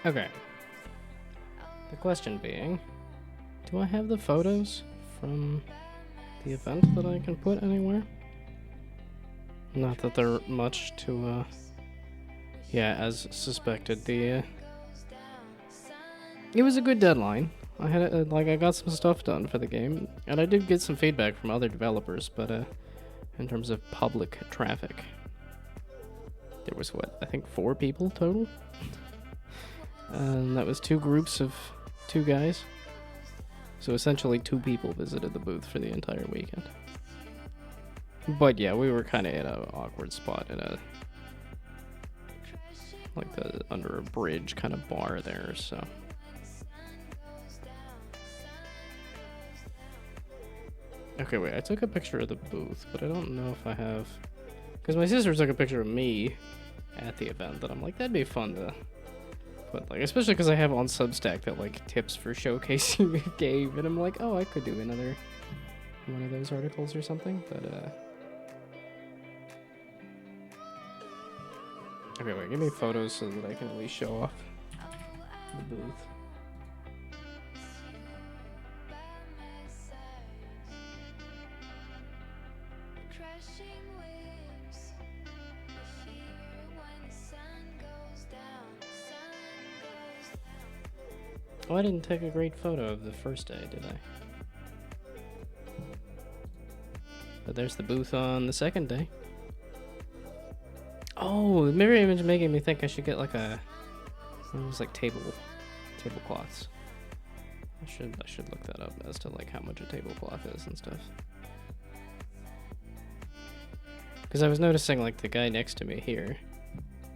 Okay. The question being, do I have the photos from the event that I can put anywhere? Not that they're much to, yeah, as suspected, it was a good deadline. I had, I got some stuff done for the game, and I did get some feedback from other developers, but, in terms of public traffic, there was, what, I think 4 people total? And that was 2 groups of 2 guys. So essentially 2 people visited the booth for the entire weekend. But yeah, we were kind of in an awkward spot in a, like, under a bridge kind of bar there, so. Okay, wait, I took a picture of the booth, but I don't know if I have, because my sister took a picture of me at the event, that I'm like, that'd be fun to put, like, especially because I have on Substack that, like, tips for showcasing a game, and I'm like, oh, I could do another one of those articles or something, but, okay, wait, give me photos so that I can at least show off the booth. Oh, I didn't take a great photo of the first day, did I? But there's the booth on the second day. Oh, the mirror image making me think I should get like a, it was like tablecloths. I should look that up as to like how much a tablecloth is and stuff. Because I was noticing like the guy next to me here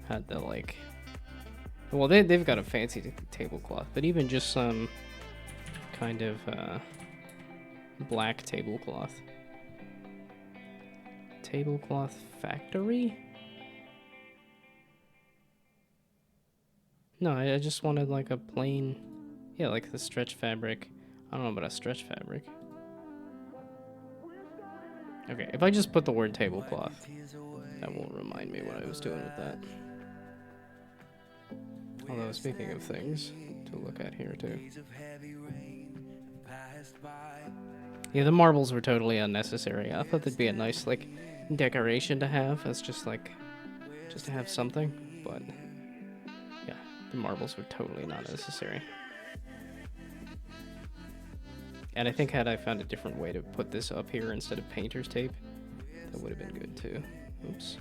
had the like, well they've got a fancy tablecloth, but even just some kind of black tablecloth. Tablecloth factory? No, I just wanted like a plain, yeah, like the stretch fabric. I don't know about a stretch fabric. Okay, if I just put the word tablecloth, that will remind me what I was doing with that. Although, speaking of things to look at here too. Yeah, the marbles were totally unnecessary. I thought that'd be a nice, like, decoration to have, as just to have something, but yeah, the marbles were totally not necessary. And I think had I found a different way to put this up here instead of painter's tape, that would have been good too. Oops.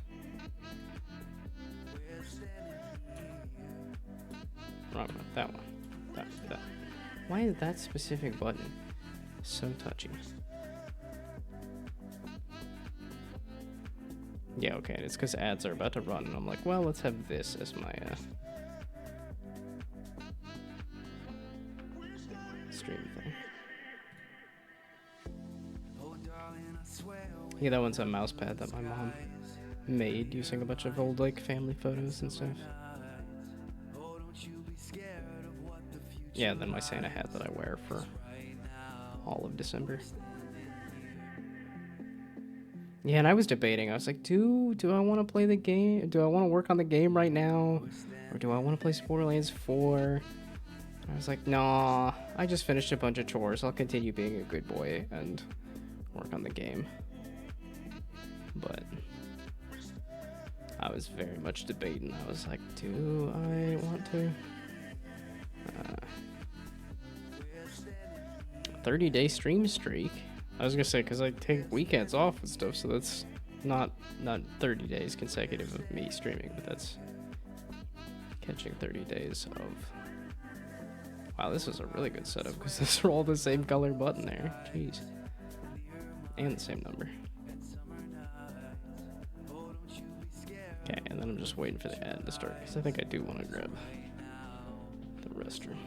Wrong one. That one. That. Why is that specific button so touchy? Yeah, okay, it's because ads are about to run, and I'm like, well, let's have this as my stream thing. Yeah, that one's a mouse pad that my mom made using a bunch of old, like, family photos and stuff. Yeah, and then my Santa hat that I wear for all of December. Yeah, and I was debating. I was like, do I want to play the game? Do I want to work on the game right now? Or do I want to play Borderlands 4? I was like, nah, I just finished a bunch of chores. I'll continue being a good boy and work on the game. But I was very much debating. I was like, do I want to? 30-day stream streak. I was gonna say, because I take weekends off and stuff, so that's not 30 days consecutive of me streaming, but that's catching 30 days of. Wow, this is a really good setup because these are all the same color button there. Jeez. And the same number. Okay, and then I'm just waiting for the ad to start because I think I do want to grab the restroom.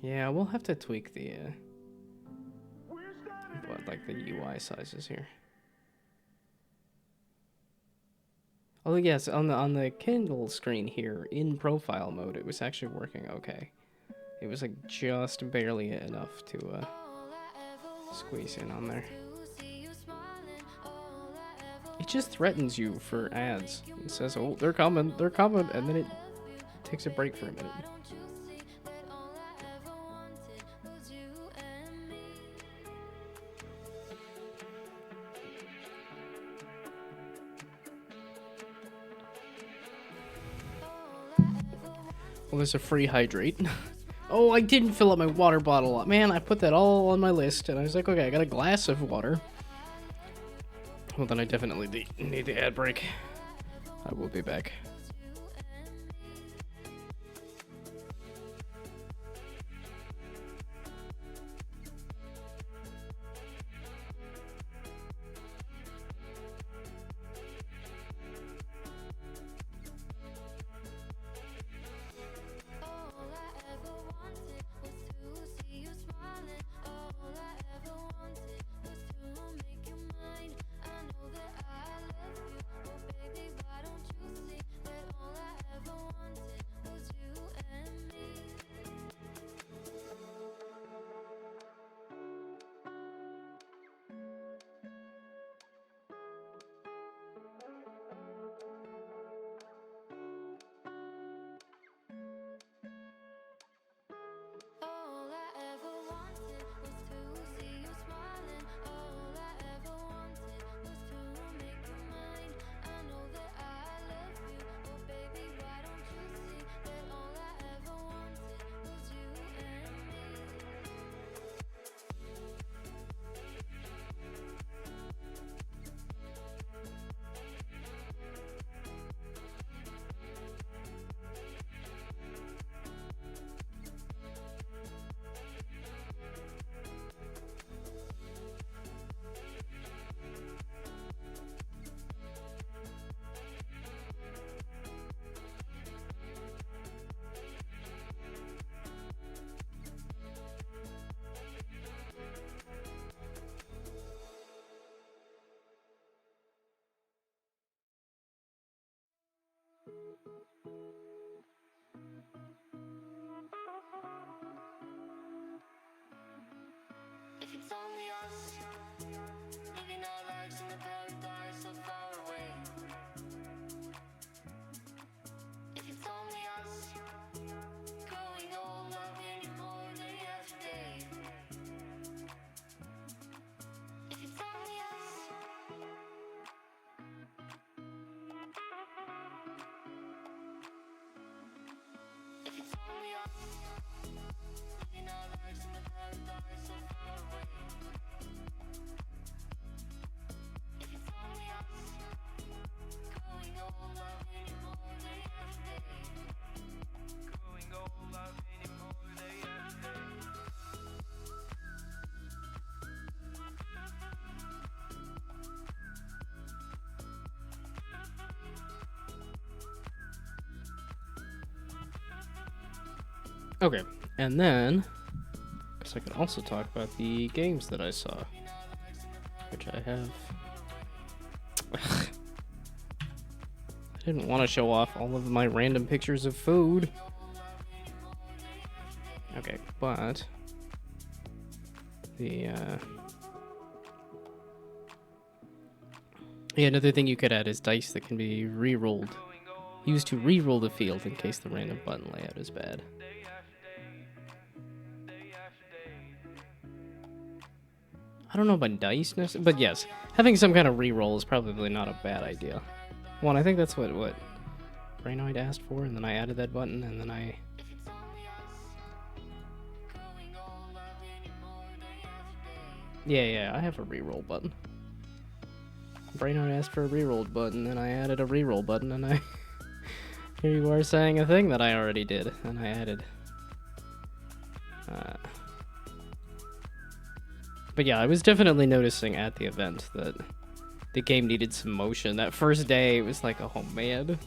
Yeah, we'll have to tweak the like the UI sizes here. Oh yes, on the Kindle screen here in profile mode, it was actually working okay. It was like just barely enough to squeeze in on there. It just threatens you for ads. It says, oh, they're coming, and then it takes a break for a minute. Well, there's a free hydrate. Oh, I didn't fill up my water bottle. Man, I put that all on my list, and I was like, okay, I got a glass of water. Well, then I definitely need the ad break. I will be back. If it's only us, living our lives in a paradise so far away. If it's only us, growing old, loving you more day after day. If it's only us. If it's only us, living our lives in a paradise so far away. If it's only us, growing old, loving you more day after day. Growing old, loving you more day after day. Okay, and then, because I could also talk about the games that I saw, which I have. I didn't want to show off all of my random pictures of food. Okay, but the yeah, another thing you could add is dice that can be re-rolled, used to re-roll the field in case the random button layout is bad. I don't know about dice, but yes, having some kind of re-roll is probably not a bad idea. One, I think that's what Brainoid asked for, and then I added that button, and then I... Yeah, I have a re-roll button. Brainoid asked for a re-roll button, and I added a re-roll button, and I... Here you are saying a thing that I already did, and I added... But yeah, I was definitely noticing at the event that the game needed some motion. That first day, it was like, oh man,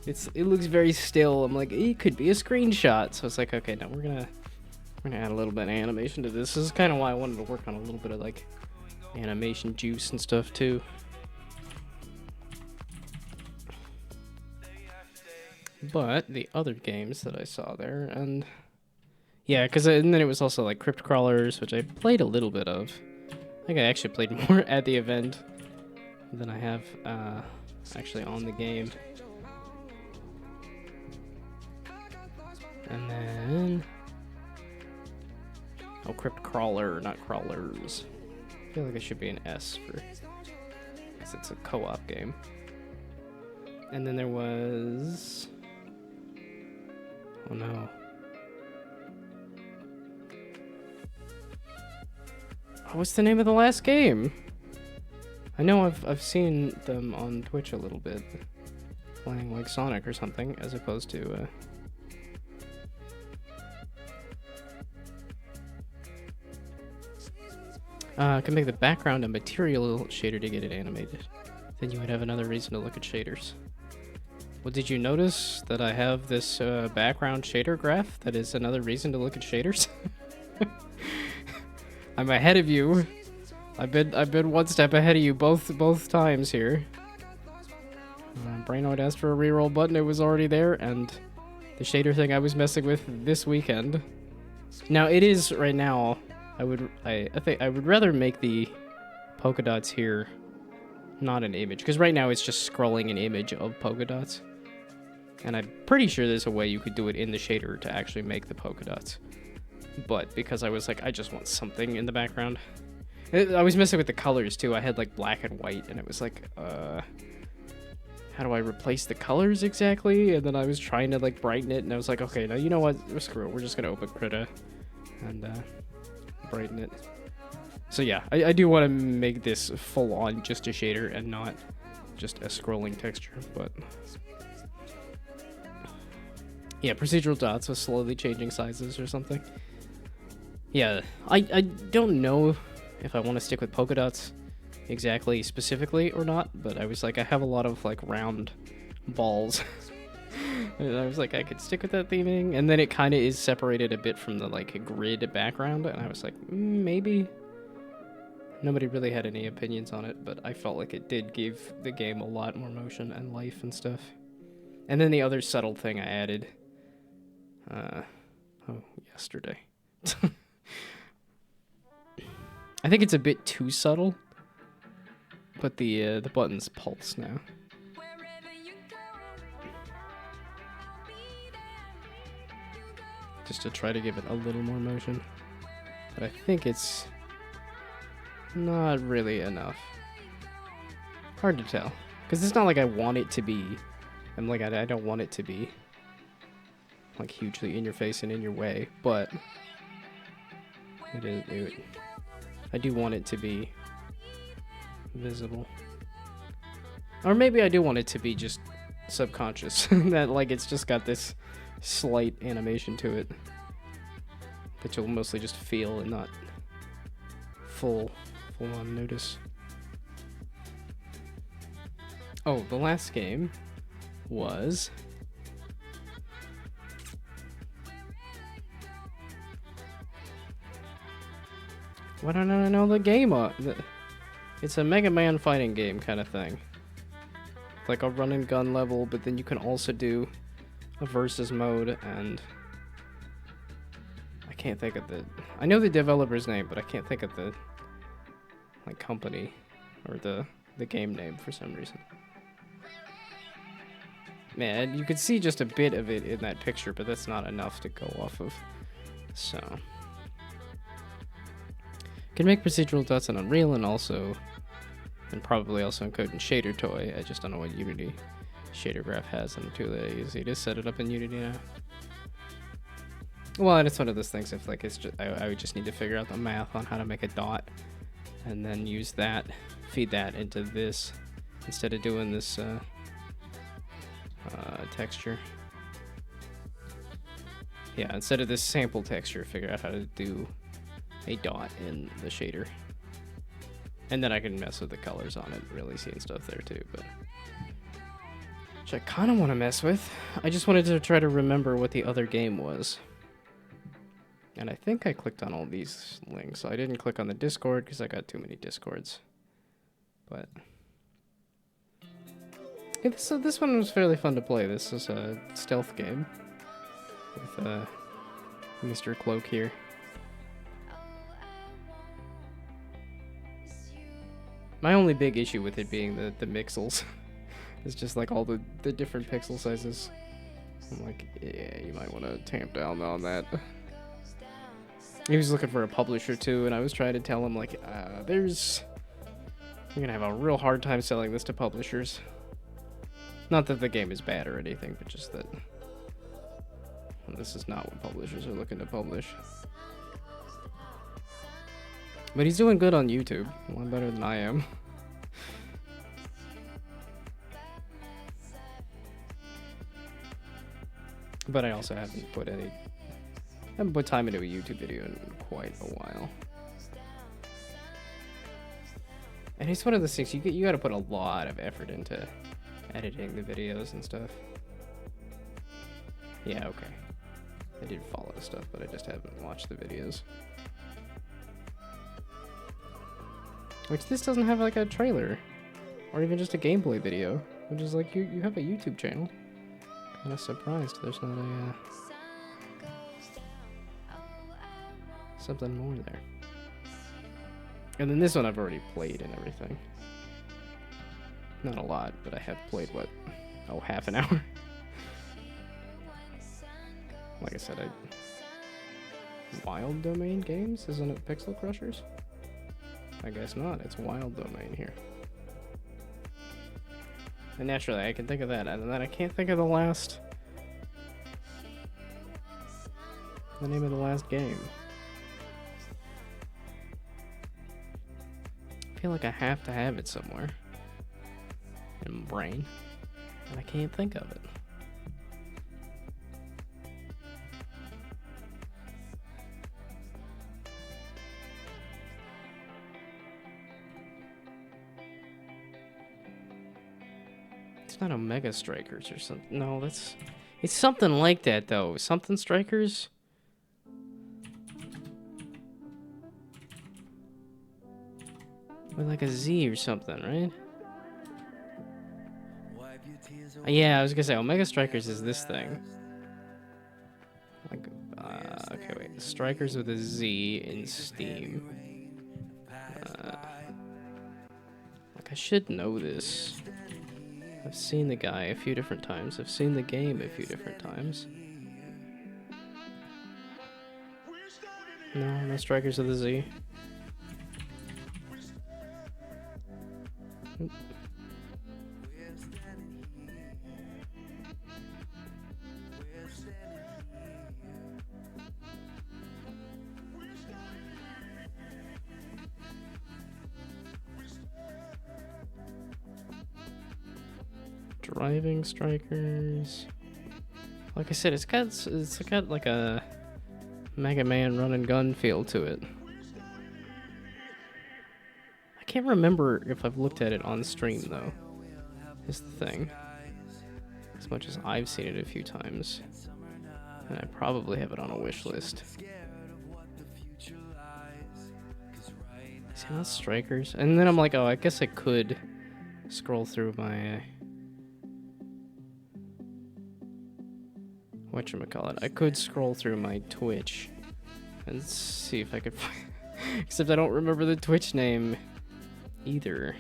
it looks very still. I'm like, it could be a screenshot. So it's like, okay, now we're gonna add a little bit of animation to this. This is kind of why I wanted to work on a little bit of like animation juice and stuff too. But the other games that I saw there, and yeah, and then it was also like Crypt Crawlers, which I played a little bit of. I think I actually played more at the event than I have actually on the game. And then... Oh, Crypt Crawler, not Crawlers. I feel like it should be an S for... because it's a co-op game. And then there was... Oh no. What's the name of the last game? I know I've seen them on Twitch a little bit, playing like Sonic or something, as opposed to I can make the background a material shader to get it animated. Then you would have another reason to look at shaders. Well, did you notice that I have this background shader graph that is another reason to look at shaders? I'm ahead of you. I've been one step ahead of you both times here. Brainoid asked for a reroll button, it was already there, and the shader thing I was messing with this weekend. Now it is right now. I think I would rather make the polka dots here not an image, because right now it's just scrolling an image of polka dots. And I'm pretty sure there's a way you could do it in the shader to actually make the polka dots. But because I was like, I just want something in the background. I was messing with the colors too. I had like black and white, and it was like, how do I replace the colors exactly? And then I was trying to like brighten it, and I was like, okay, now you know what? Screw it. We're just gonna open Krita and brighten it. So yeah, I do want to make this full on just a shader and not just a scrolling texture, but yeah, procedural dots with slowly changing sizes or something. Yeah, I don't know if I want to stick with polka dots exactly specifically or not, but I was like, I have a lot of like round balls. And I was like, I could stick with that theming, and then it kind of is separated a bit from the like grid background, and I was like, maybe. Nobody really had any opinions on it, but I felt like it did give the game a lot more motion and life and stuff. And then the other subtle thing I added, yesterday. I think it's a bit too subtle, but the buttons pulse now. Just to try to give it a little more motion. But I think it's not really enough. Hard to tell. Because it's not like I want it to be. I'm like, I don't want it to be like hugely in your face and in your way, but I do want it to be visible. Or maybe I do want it to be just subconscious. That like it's just got this slight animation to it that you'll mostly just feel and not full on notice. Oh, the last game was why don't I know the game? It's a Mega Man fighting game kind of thing. Like a run and gun level, but then you can also do a versus mode, and I can't think of I know the developer's name, but I can't think of the like company or the game name for some reason. Man, you could see just a bit of it in that picture, but that's not enough to go off of. So can make procedural dots on Unreal and probably also encode in Shader Toy. I just don't know what Unity shader graph has, and too lazy to set it up in Unity now. Well, and it's one of those things if like it's just I would just need to figure out the math on how to make a dot and then use that, feed that into this instead of doing this texture. Yeah, instead of this sample texture, figure out how to do a dot in the shader. And then I can mess with the colors on it, really seeing stuff there too, but which I kind of want to mess with. I just wanted to try to remember what the other game was. And I think I clicked on all these links. I didn't click on the Discord because I got too many Discords. But yeah, this one was fairly fun to play. This is a stealth game with Mr. Cloak here. My only big issue with it being the pixels. It's just like all the different pixel sizes. I'm like, yeah, you might want to tamp down on that. He was looking for a publisher too, and I was trying to tell him like, you're gonna have a real hard time selling this to publishers. Not that the game is bad or anything, but just that this is not what publishers are looking to publish. But he's doing good on YouTube, a lot better than I am. But I also haven't put time into a YouTube video in quite a while. And it's one of those things you gotta put a lot of effort into editing the videos and stuff. Yeah, okay. I did follow stuff, but I just haven't watched the videos. Which this doesn't have like a trailer, or even just a gameplay video, which is like you have a YouTube channel. Kind of surprised there's not a something more there. And then this one I've already played and everything. Not a lot, but I have played what? Oh, half an hour. Like I said, Wild Domain Games? Isn't it Pixel Crushers? I guess not. It's Wild Domain here. And naturally, I can think of that, and then I can't think of the name of the last game. I feel like I have to have it somewhere in my brain, and I can't think of it. It's not Omega Strikers or something. No, it's something like that though. Something Strikers. With like a Z or something, right? Yeah, I was gonna say Omega Strikers is this thing. Like, okay, wait. Strikers with a Z in Steam. Like I should know this. I've seen the guy a few different times. I've seen the game a few different times. No Strikers with a Z. Oop. Driving Strikers. Like I said, it's got like a Mega Man run and gun feel to it. I can't remember if I've looked at it on stream though. Is the thing. As much as I've seen it a few times, and I probably have it on a wish list. See, not Strikers, and then I'm like, oh, I guess I could scroll through my. Whatchamacallit, I could scroll through my Twitch and see if I could find. Except I don't remember the Twitch name either.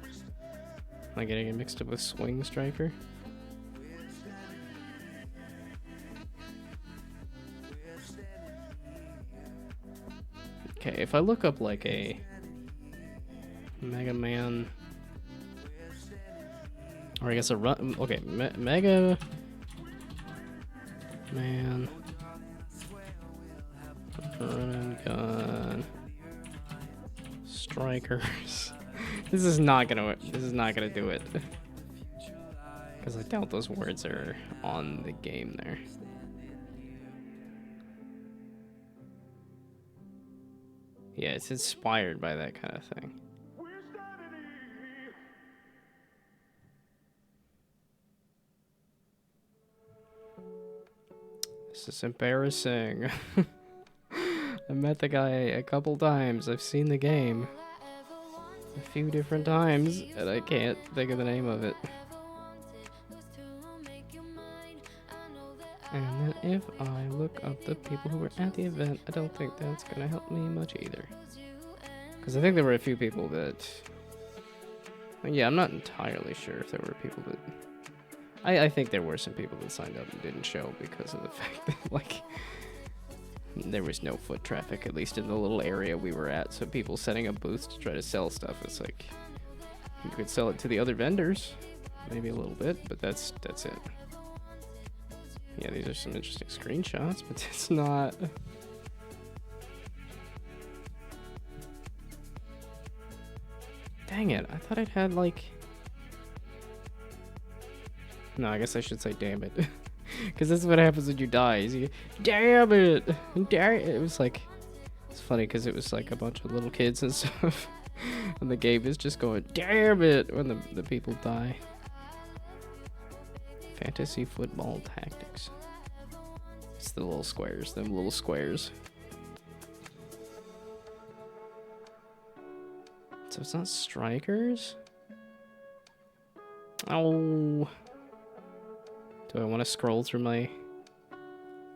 Am I getting it mixed up with Swing Striker? Okay, if I look up like a Mega Man. Or I guess a run. Okay, Mega Man run and gun Strikers. This is not gonna do it. Because I doubt those words are on the game there. Yeah, it's inspired by that kind of thing. This is embarrassing. I met the guy a couple times. I've seen the game a few different times, and I can't think of the name of it. And that if I look up the people who were at the event, I don't think that's gonna help me much either. Because I think there were a few people that... Yeah, I'm not entirely sure if there were people that... I think there were some people that signed up and didn't show because of the fact that, like... There was no foot traffic, at least in the little area we were at, so people setting up booths to try to sell stuff, it's like... You could sell it to the other vendors, maybe a little bit, but that's it. Yeah, these are some interesting screenshots, but it's not... Dang it, I thought it had, like... No, I guess I should say damn it. Because this is what happens when you die, is you... Damn it! Damn it! It was like... It's funny, because it was like a bunch of little kids and stuff. And the game is just going, damn it! When the people die. Fantasy football tactics. It's the little squares, them little squares. So it's not strikers? Oh. Do I want to scroll through my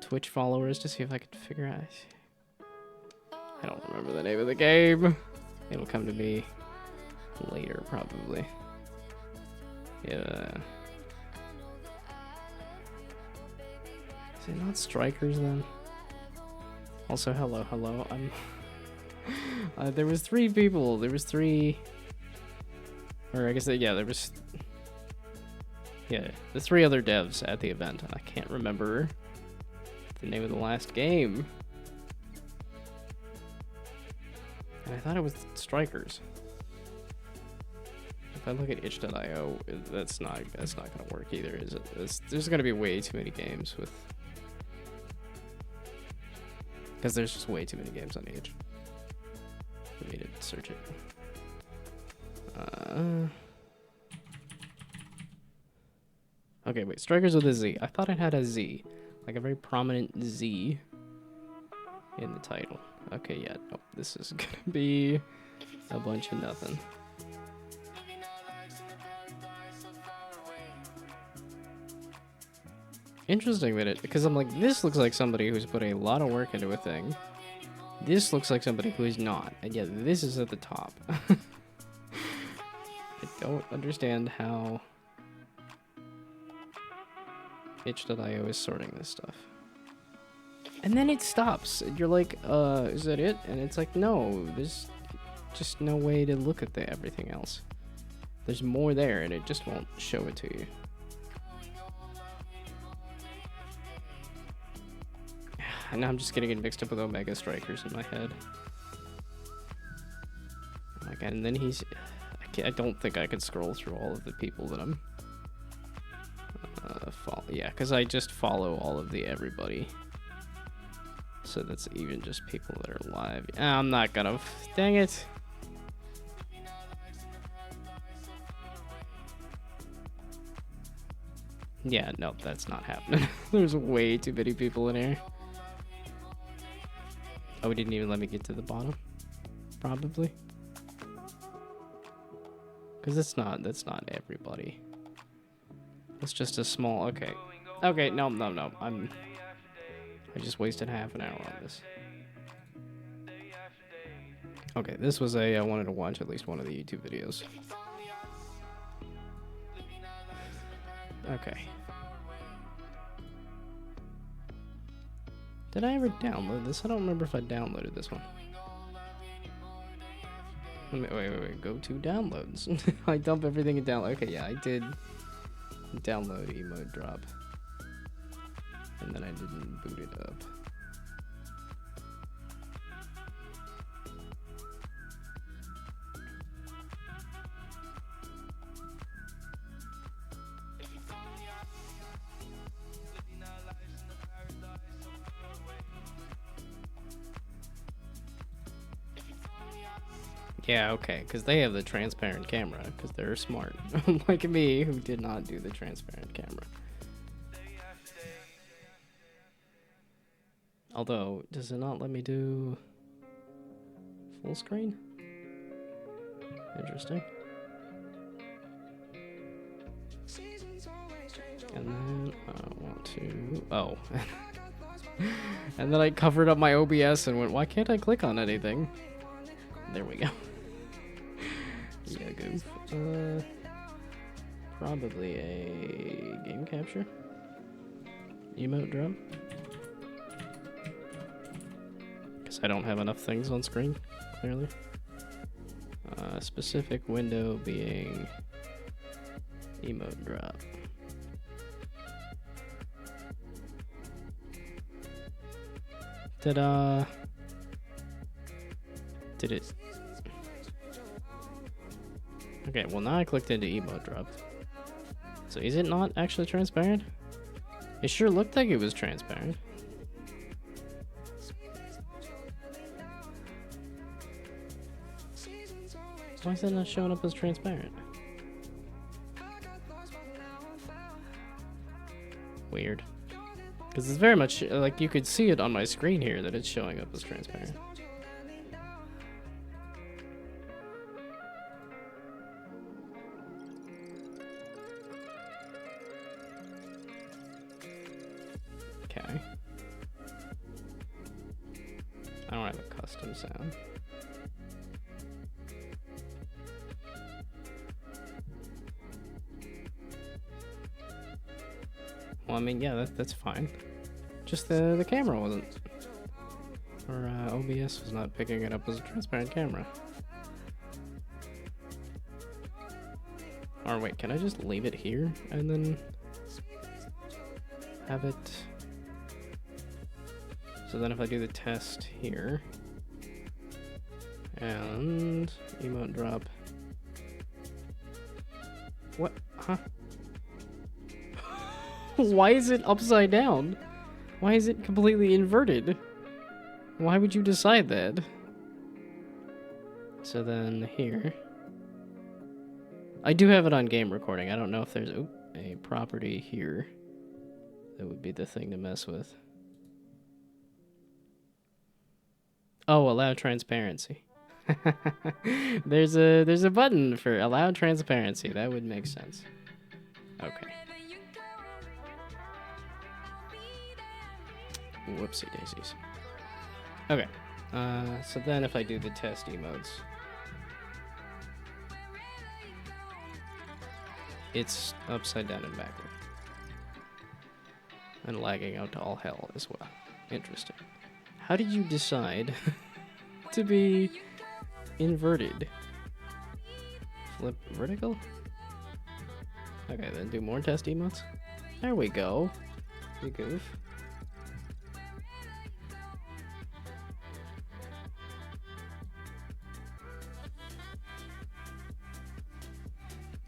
Twitch followers to see if I can figure out? I don't remember the name of the game. It'll come to me later, probably. Yeah. Is it not strikers then? Also, hello. I'm... there was 3 people. There was 3... Or I guess, yeah, there was... Yeah, the 3 other devs at the event. I can't remember the name of the last game. And I thought it was strikers. If I look at itch.io, that's not gonna work either, is it? There's gonna be way too many games with... Because there's just way too many games on itch. We need to search it. Okay, wait. Strikers with a Z. I thought it had a Z. Like a very prominent Z in the title. Okay, yeah. Oh, this is gonna be a bunch of nothing. Interesting that it... Because I'm like, this looks like somebody who's put a lot of work into a thing. This looks like somebody who is not. And yet this is at the top. I don't understand how itch.io is sorting this stuff. And then it stops. And you're like, is that it? And it's like, no, there's just no way to look at everything else. There's more there and it just won't show it to you. And now I'm just getting it mixed up with Omega Strikers in my head. Oh my god, and then he's... I don't think I could scroll through all of the people that I'm... Yeah, because I just follow all of the everybody. So that's even just people that are live. I'm not gonna... Dang it! Yeah, no, that's not happening. There's way too many people in here. Oh, it didn't even let me get to the bottom. Probably. Because that's not everybody. It's just a small... Okay. Okay, no. I just wasted half an hour on this. Okay, this was I wanted to watch at least one of the YouTube videos. Okay. Did I ever download this? I don't remember if I downloaded this one. Wait. Go to downloads. I dump everything in download. Okay, yeah, I did download Emote Drop. And then I didn't boot it up. Yeah, okay, because they have the transparent camera, because they're smart. Like me, who did not do the transparent camera. Although, does it not let me do full screen? Interesting. And then I want to... Oh. And then I covered up my OBS and went, why can't I click on anything? There we go. Yeah, goof. Probably a game capture. Emote drop. Because I don't have enough things on screen, clearly. Specific window being emote drop. Ta-da! Did it? Okay, well now I clicked into emote drop. So is it not actually transparent? It sure looked like it was transparent. Why is that not showing up as transparent? Weird. Because it's very much, like, you could see it on my screen here that it's showing up as transparent. Okay. I don't have a custom sound. Well, I mean, yeah, that's fine. Just the camera wasn't. Or OBS was not picking it up as a transparent camera. Or wait, can I just leave it here and then have it? So then if I do the test here and emote drop. What? Huh? Why is it upside down? Why is it completely inverted? Why would you decide that? So then here. I do have it on game recording. I don't know if there's a property here that would be the thing to mess with. Oh, allow transparency. There's a button for allow transparency. That would make sense. Okay. Whoopsie daisies. Okay. So then if I do the test emotes, it's upside down and backward. And lagging out to all hell as well. Interesting. How did you decide to be inverted? Flip vertical? Okay, then do more test emotes. There we go. You goof.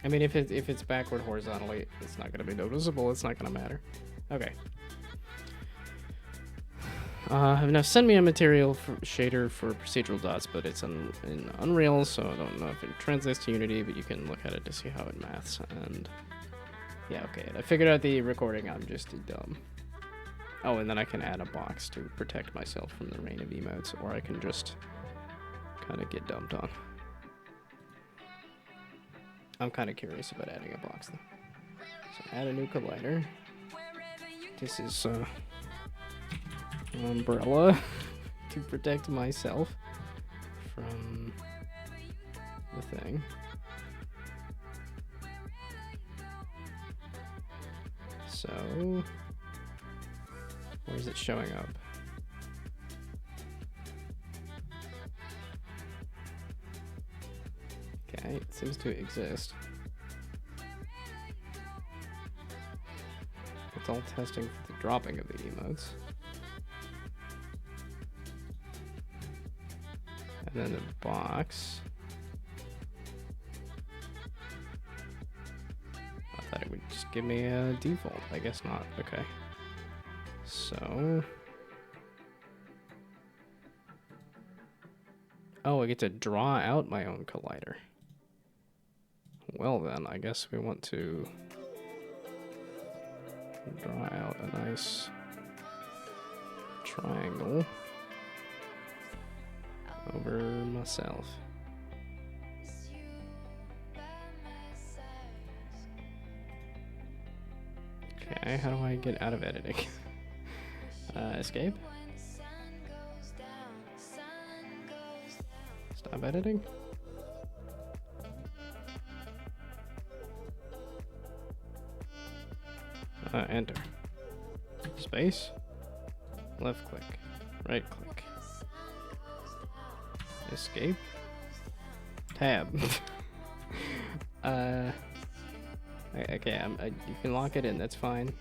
I mean, if it's backward horizontally, it's not going to be noticeable. It's not going to matter. Okay. Now send me a material for shader for procedural dots, but it's in Unreal, so I don't know if it translates to Unity, but you can look at it to see how it maths. And yeah, okay. I figured out the recording. I'm just dumb. Oh, and then I can add a box to protect myself from the rain of emotes, or I can just kind of get dumped on. I'm kind of curious about adding a box, though. So add a new collider. This is an umbrella to protect myself from the thing. So, where's it showing up? Okay, it seems to exist. It's all testing for the dropping of the emotes. And then the box. I thought it would just give me a default. I guess not. Okay. So. Oh, I get to draw out my own collider. Well then, I guess we want to draw out a nice triangle over myself. Okay, how do I get out of editing? Escape. Stop editing. Enter. Space. Left click. Right click. Escape. Tab. Okay, you can lock it in. That's fine.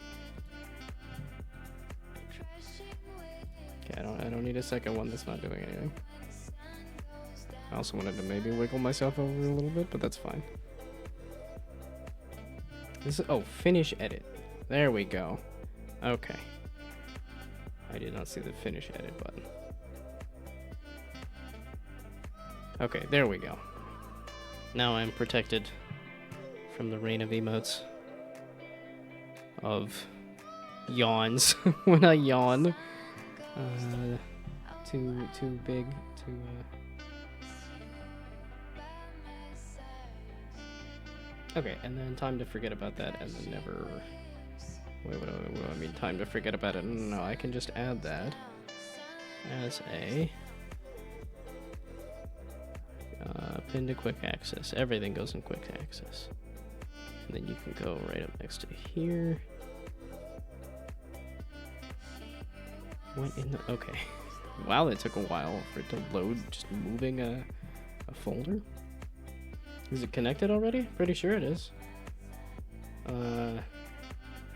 Okay, I don't need a second one that's not doing anything. I also wanted to maybe wiggle myself over a little bit, but that's fine. This is, oh, finish edit. There we go. Okay. I did not see the finish edit button. Okay, there we go. Now I'm protected from the rain of emotes. Of yawns. When I yawn. Too big to... Okay, and then time to forget about that, and then never... Wait, what do I mean? Time to forget about it? No, I can just add that as a pin to quick access. Everything goes in quick access. And then you can go right up next to here. What in the... Okay. Wow, that took a while for it to load, just moving a folder. Is it connected already? Pretty sure it is.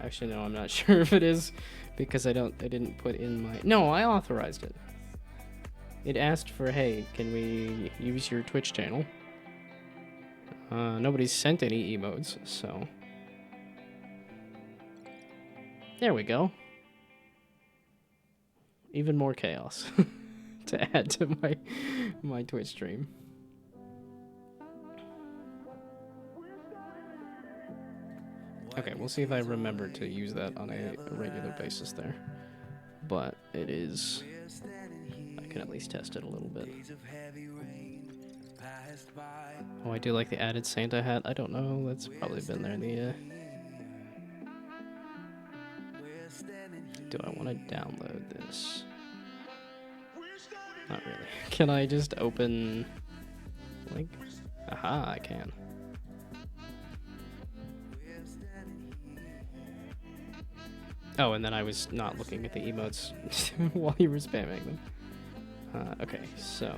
Actually, no, I'm not sure if it is because I didn't put in my... No, I authorized it. It asked for, hey, can we use your Twitch channel? Nobody's sent any emotes, so... There we go. Even more chaos to add to my Twitch stream. Okay, we'll see if I remember to use that on a regular basis there. But it is... I can at least test it a little bit. Oh, I do like the added Santa hat. I don't know, that's probably been there in the... Do I want to download this? Not really. Can I just open... link? Aha, I can. Oh, and then I was not looking at the emotes while you were spamming them. Okay, so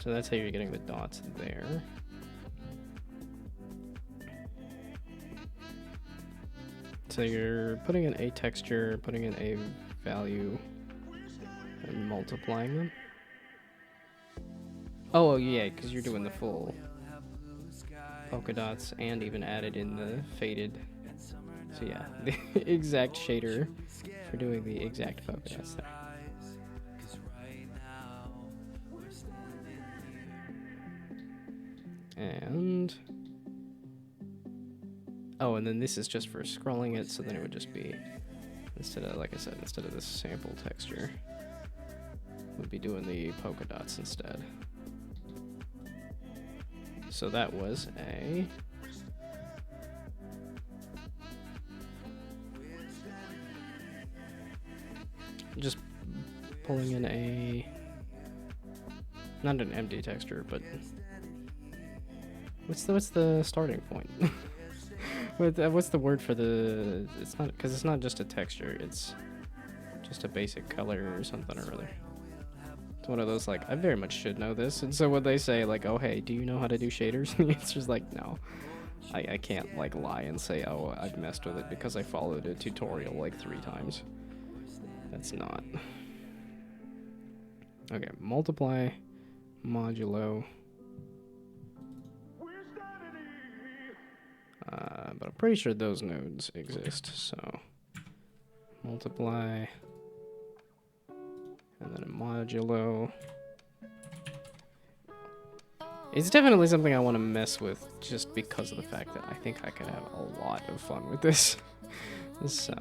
that's how you're getting the dots there. So you're putting in a texture, putting in a value, and multiplying them. Oh yeah, because you're doing the full polka dots and even added in the faded. So yeah, the exact shader for doing the exact polka dots there. And oh, and then this is just for scrolling it, so then it would just be, instead of, like I said, instead of this sample texture, would be doing the polka dots instead. So that was a... just pulling in a... not an empty texture, but... What's the starting point? What's the word for the... It's not... because it's not just a texture, it's just a basic color or something or other. It's one of those, like, I very much should know this, and so when they say, like, oh, hey, do you know how to do shaders? The answer's like, no. I can't, like, lie and say, oh, I've messed with it because I followed a tutorial, like, 3 times. That's not. Okay, multiply, modulo. But I'm pretty sure those nodes exist, so multiply, and then a modulo. It's definitely something I want to mess with just because of the fact that I think I could have a lot of fun with this. So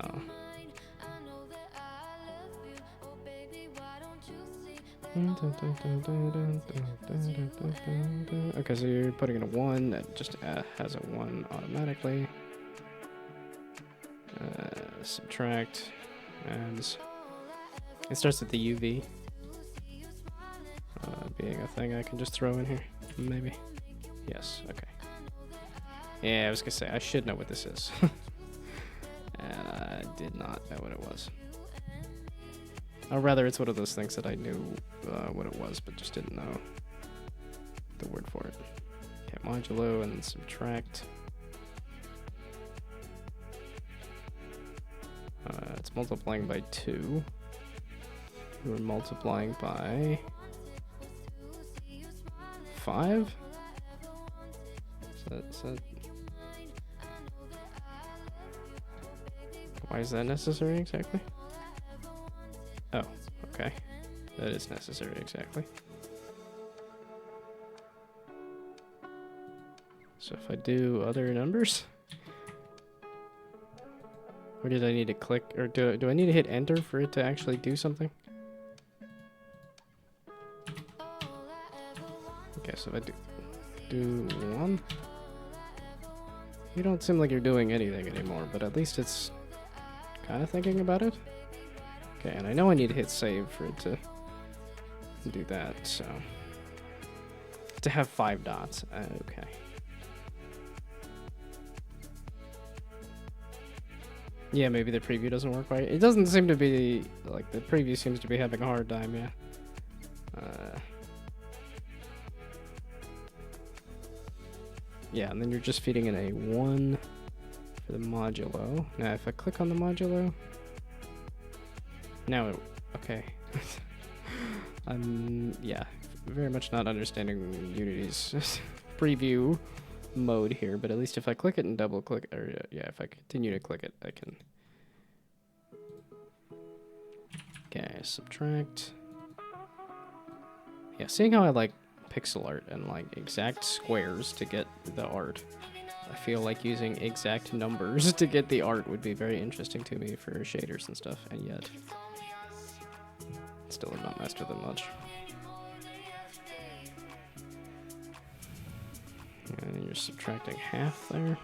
okay, so you're putting in a 1 that just has a 1 automatically. subtract, and it starts with the UV being a thing I can just throw in here, maybe. Yes, okay. Yeah, I was gonna say, I should know what this is. And I did not know what it was. Or rather, it's one of those things that I knew what it was, but just didn't know the word for it. Okay, modulo and then subtract. It's multiplying by 2. We're multiplying by 5? Is that... Why is that necessary exactly? Oh, okay. That is necessary exactly. So if I do other numbers? Or did I need to click, or do I need to hit enter for it to actually do something? Okay, so if I do 1. You don't seem like you're doing anything anymore, but at least it's kind of thinking about it. Okay, and I know I need to hit save for it to do that, so... To have 5 dots, okay. Yeah, maybe the preview doesn't work right. It doesn't seem to be, like, the preview seems to be having a hard time, yeah. Yeah, and then you're just feeding in a 1 for the modulo. Now, if I click on the modulo... Now, okay. I'm, yeah, very much not understanding Unity's preview mode here, but at least if I click it and double click, or yeah, if I continue to click it, I can... Okay, subtract. Yeah, seeing how I like pixel art and like exact squares to get the art, I feel like using exact numbers to get the art would be very interesting to me for shaders and stuff, and yet still have not mastered them much. And you're subtracting half there.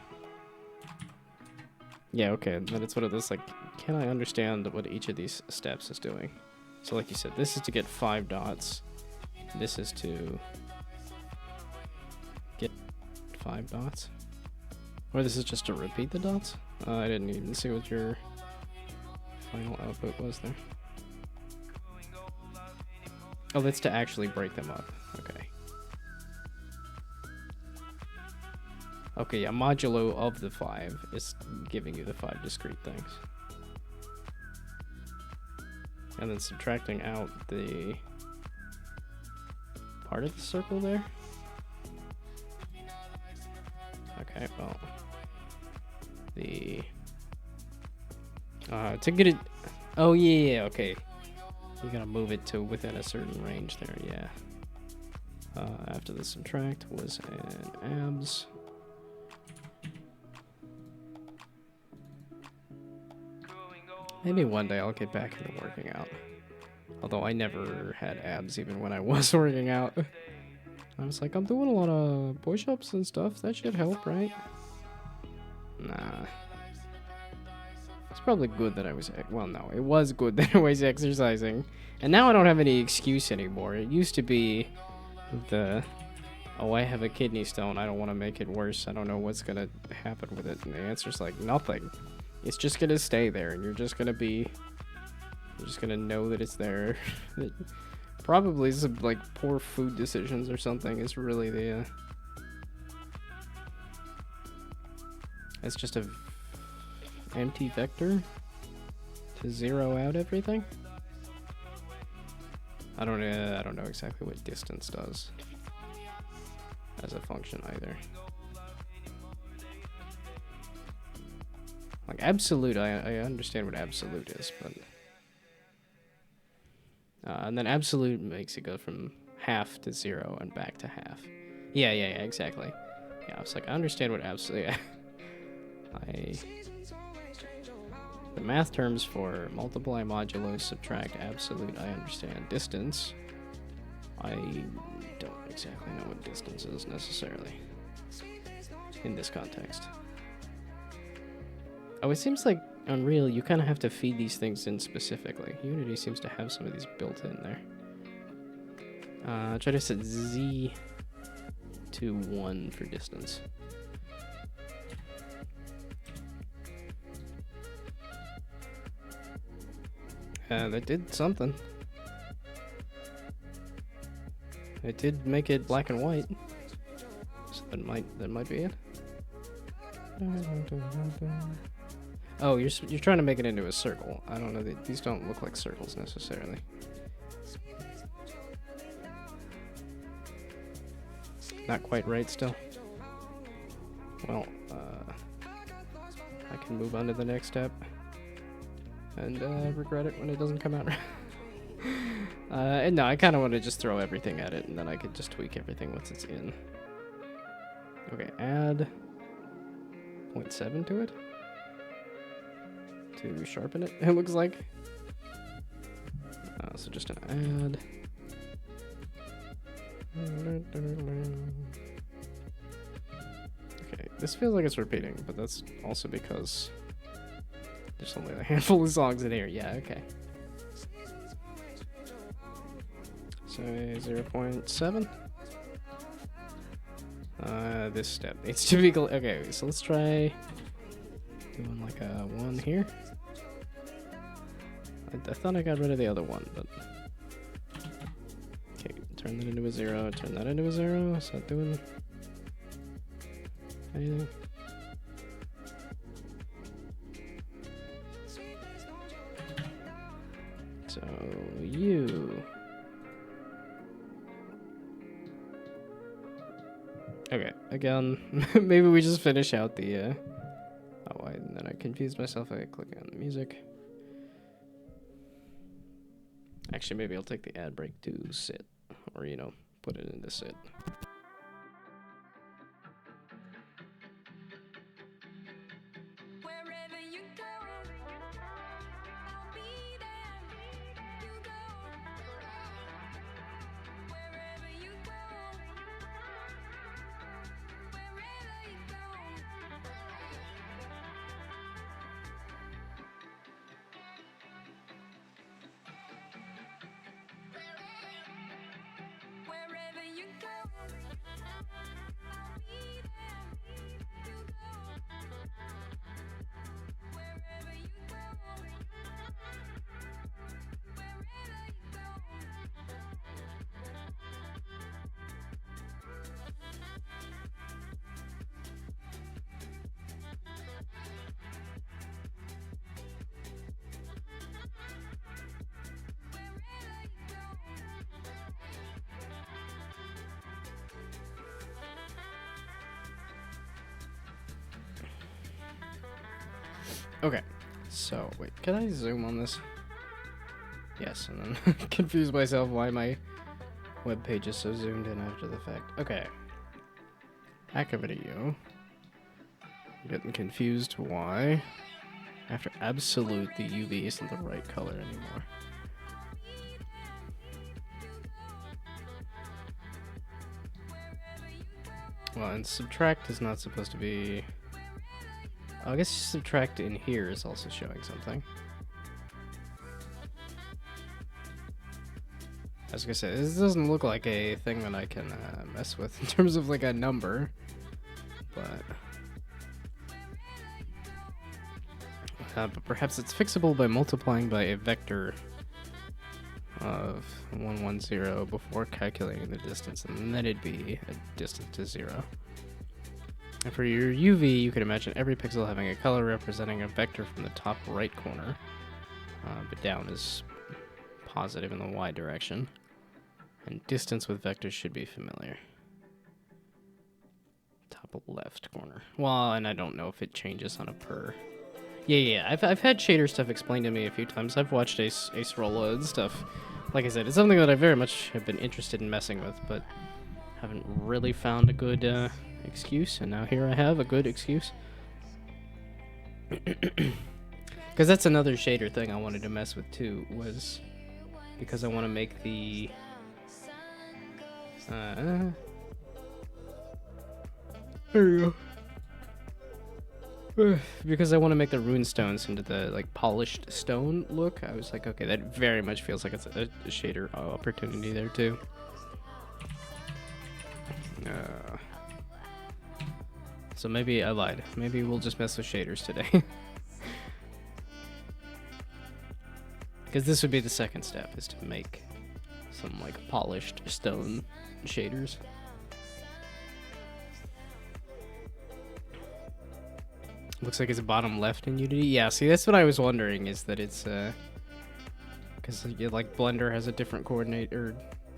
Yeah, okay, then it's one of those, like, can I understand what each of these steps is doing? So like you said, this is to get 5 dots. This is to get 5 dots. Or this is just to repeat the dots? I didn't even see what your final output was there. Oh, that's to actually break them up. Okay. Okay, yeah, modulo of the 5 is giving you the 5 discrete things. And then subtracting out the part of the circle there. Okay, well, the to get it. Oh yeah, okay. You gotta move it to within a certain range there. Yeah. After the subtract was an abs. Maybe one day I'll get back into working out. Although I never had abs even when I was working out. I was like, I'm doing a lot of push-ups and stuff. That should help, right? Nah. It's probably good that I was... Well, no. It was good that I was exercising. And now I don't have any excuse anymore. It used to be the... Oh, I have a kidney stone. I don't want to make it worse. I don't know what's going to happen with it. And the answer's like, nothing. It's just going to stay there. And you're just going to be... You're just going to know that it's there. Probably some, like, poor food decisions or something is really the... It's just a empty vector to zero out everything. I don't know exactly what distance does as a function either. Like absolute, I understand what absolute is, but and then absolute makes it go from half to 0 and back to half. Yeah, exactly. Yeah, I was like, I understand what absolute. Yeah. The math terms for multiply, modulo, subtract, absolute, I understand. Distance, I don't exactly know what distance is necessarily in this context. Oh, it seems like Unreal, you kind of have to feed these things in specifically. Unity seems to have some of these built in there. Try to set Z to 1 for distance. That did something. It did make it black and white. So that might be it. Oh, you're trying to make it into a circle. I don't know. These don't look like circles necessarily. Not quite right still. Well, I can move on to the next step and regret it when it doesn't come out right. And no, I kind of want to just throw everything at it, and then I could just tweak everything once it's in. Okay, add 0.7 to it to sharpen it. It looks like. So just an add. Okay, this feels like it's repeating, but that's also because there's only a handful of songs in here. Yeah, okay. So 0.7. This step needs to be okay. So let's try doing like a 1 here. I thought I got rid of the other one, but okay. Turn that into a 0. Turn that into a 0. Is that doing anything? So you. Okay, again, maybe we just finish out the, oh, and then I confused myself. I click on the music. Actually, maybe I'll take the ad break to sit, or, you know, put it into sit. Wherever you go, I'll be there. You go. Wherever you go. Wherever you go. Wherever you go, I'll be there. You go. Wherever you go. Wherever you go. Okay, so wait, can I zoom on this? Yes, and then confuse myself why my web page is so zoomed in after the fact. Okay, back of video. I'm getting confused why. After absolute, the UV isn't the right color anymore. Well, and subtract is not supposed to be. I guess subtract in here is also showing something. I was gonna say, this doesn't look like a thing that I can mess with in terms of like a number, but perhaps it's fixable by multiplying by a vector of 110 before calculating the distance, and then it'd be a distance to 0. And for your UV, you can imagine every pixel having a color representing a vector from the top right corner, but down is positive in the Y direction. And distance with vectors should be familiar. Top left corner. Well, and I don't know if it changes on a per. Yeah. I've had shader stuff explained to me a few times. I've watched Ace Rolla and stuff. Like I said, it's something that I very much have been interested in messing with, but haven't really found a good excuse, and now here I have a good excuse. Because that's another shader thing I wanted to mess with too, was because I want to make the there you go. Because I want to make the rune stones into the like polished stone look. I was like, okay, that very much feels like it's a shader opportunity there too. So maybe I lied. Maybe we'll just mess with shaders today. Because this would be the second step, is to make some like polished stone shaders. Looks like it's bottom left in Unity. Yeah, see, that's what I was wondering, is that it's because like Blender has a different coordinate or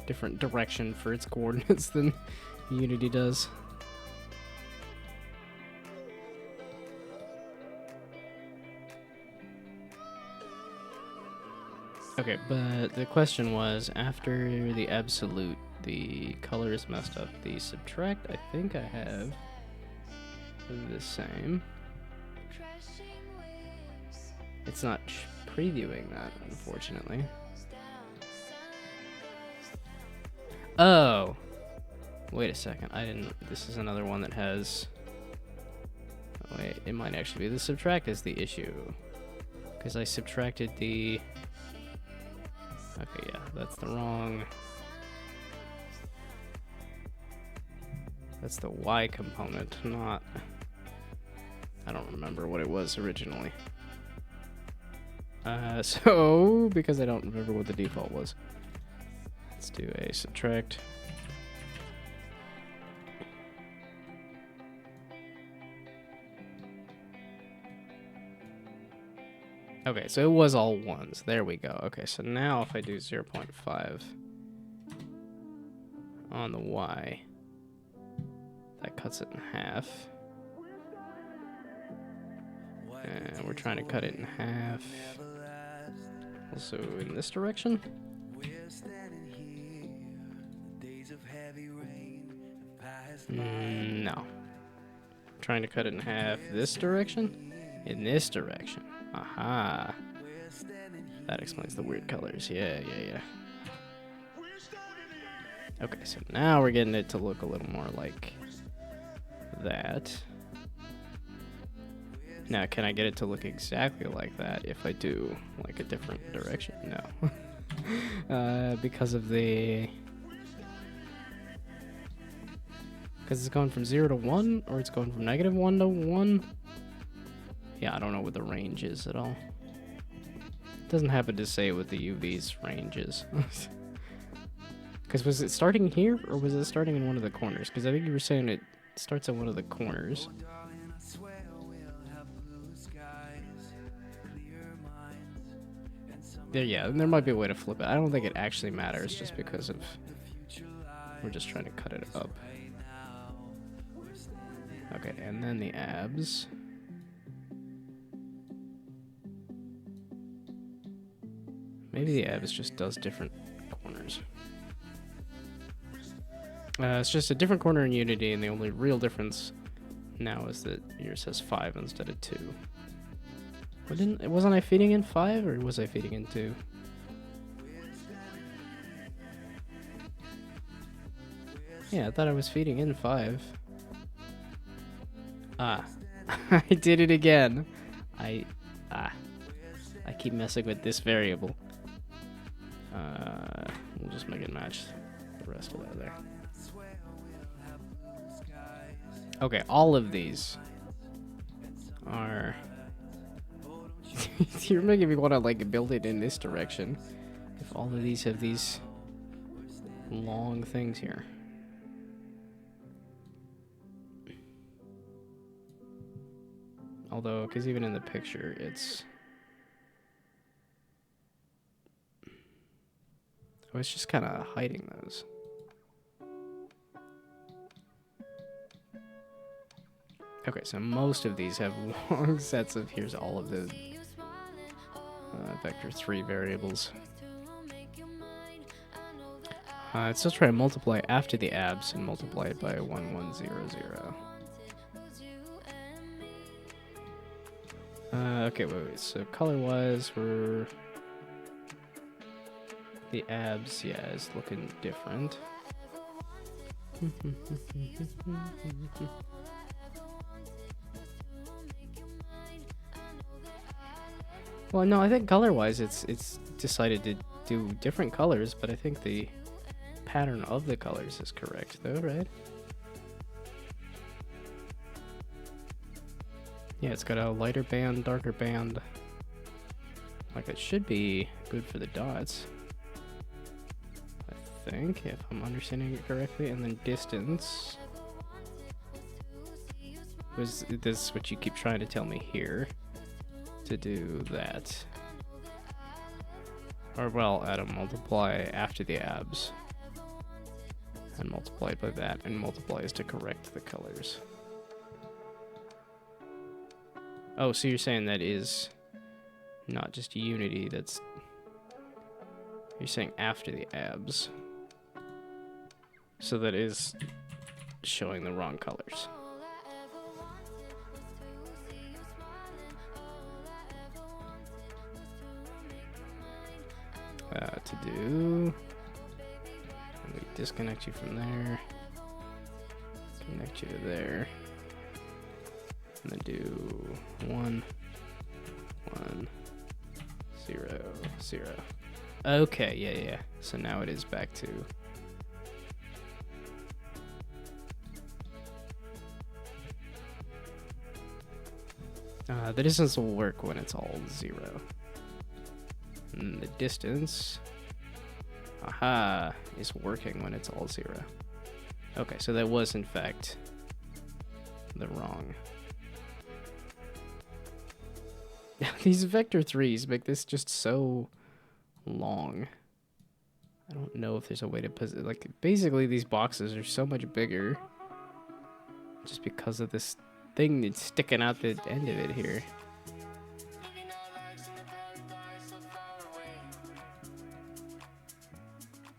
different direction for its coordinates than Unity does. Okay, but the question was, after the absolute, the color is messed up. The subtract, I think I have the same. It's not previewing that, unfortunately. Oh! Wait a second, I didn't... This is another one that has... Oh, wait, it might actually be the subtract is the issue. Because I subtracted the... Okay, yeah, that's the wrong... That's the Y component, not... I don't remember what it was originally. So, because I don't remember what the default was. Let's do a subtract. Okay, so it was all ones. There we go. Okay, so now if I do 0.5 on the Y, that cuts it in half. And we're trying to cut it in half. Also in this direction. No. Trying to cut it in half this direction. In this direction. Aha. That explains the weird colors. Yeah. Okay, so now we're getting it to look a little more like that. Now, can I get it to look exactly like that if I do like a different direction? No. Because of the... Because it's going from 0 to 1, or it's going from -1 to 1? Yeah, I don't know what the range is at all. It doesn't happen to say what the UV's range is. Because was it starting here, or was it starting in one of the corners? Because I think you were saying it starts at one of the corners. Yeah, there might be a way to flip it. I don't think it actually matters, just because of... We're just trying to cut it up. Okay, and then the abs. Maybe the abs just does different corners. It's just a different corner in Unity, and the only real difference now is that yours has 5 instead of 2. Wasn't I feeding in 5, or was I feeding in 2? Yeah, I thought I was feeding in 5. Ah. I did it again. I keep messing with this variable. We'll just make it match the rest of that there. Okay, all of these are... You're making me want to like build it in this direction. If all of these have these long things here. Although, because even in the picture, it's... Oh, it's just kind of hiding those. Okay, so most of these have long sets of here's all of the vector 3 variables. I'd still try to multiply after the abs and multiply it by 1100. Okay, wait. So color-wise, we're... The abs, yeah, is looking different. Well, no, I think color-wise, it's decided to do different colors, but I think the pattern of the colors is correct, though, right? Yeah, it's got a lighter band, darker band. Like, it should be good for the dots. I think, if I'm understanding it correctly. And then distance. Was this what you keep trying to tell me here? To do that. Or, well, add a multiply after the abs. And multiply it by that, and multiplies to correct the colors. Oh, so you're saying that is not just unity, that's... You're saying after the abs. So that is showing the wrong colors. To do... Let me disconnect you from there. Connect you to there. And then do 1, 1, 0, 0. Okay, yeah. So now it is back to... the distance will work when it's all 0. And the distance... Aha! Is working when it's all 0. Okay, so that was in fact the wrong... These vector 3s make this just so long. I don't know if there's a way to put... Like, basically these boxes are so much bigger just because of this thing that's sticking out the end of it here.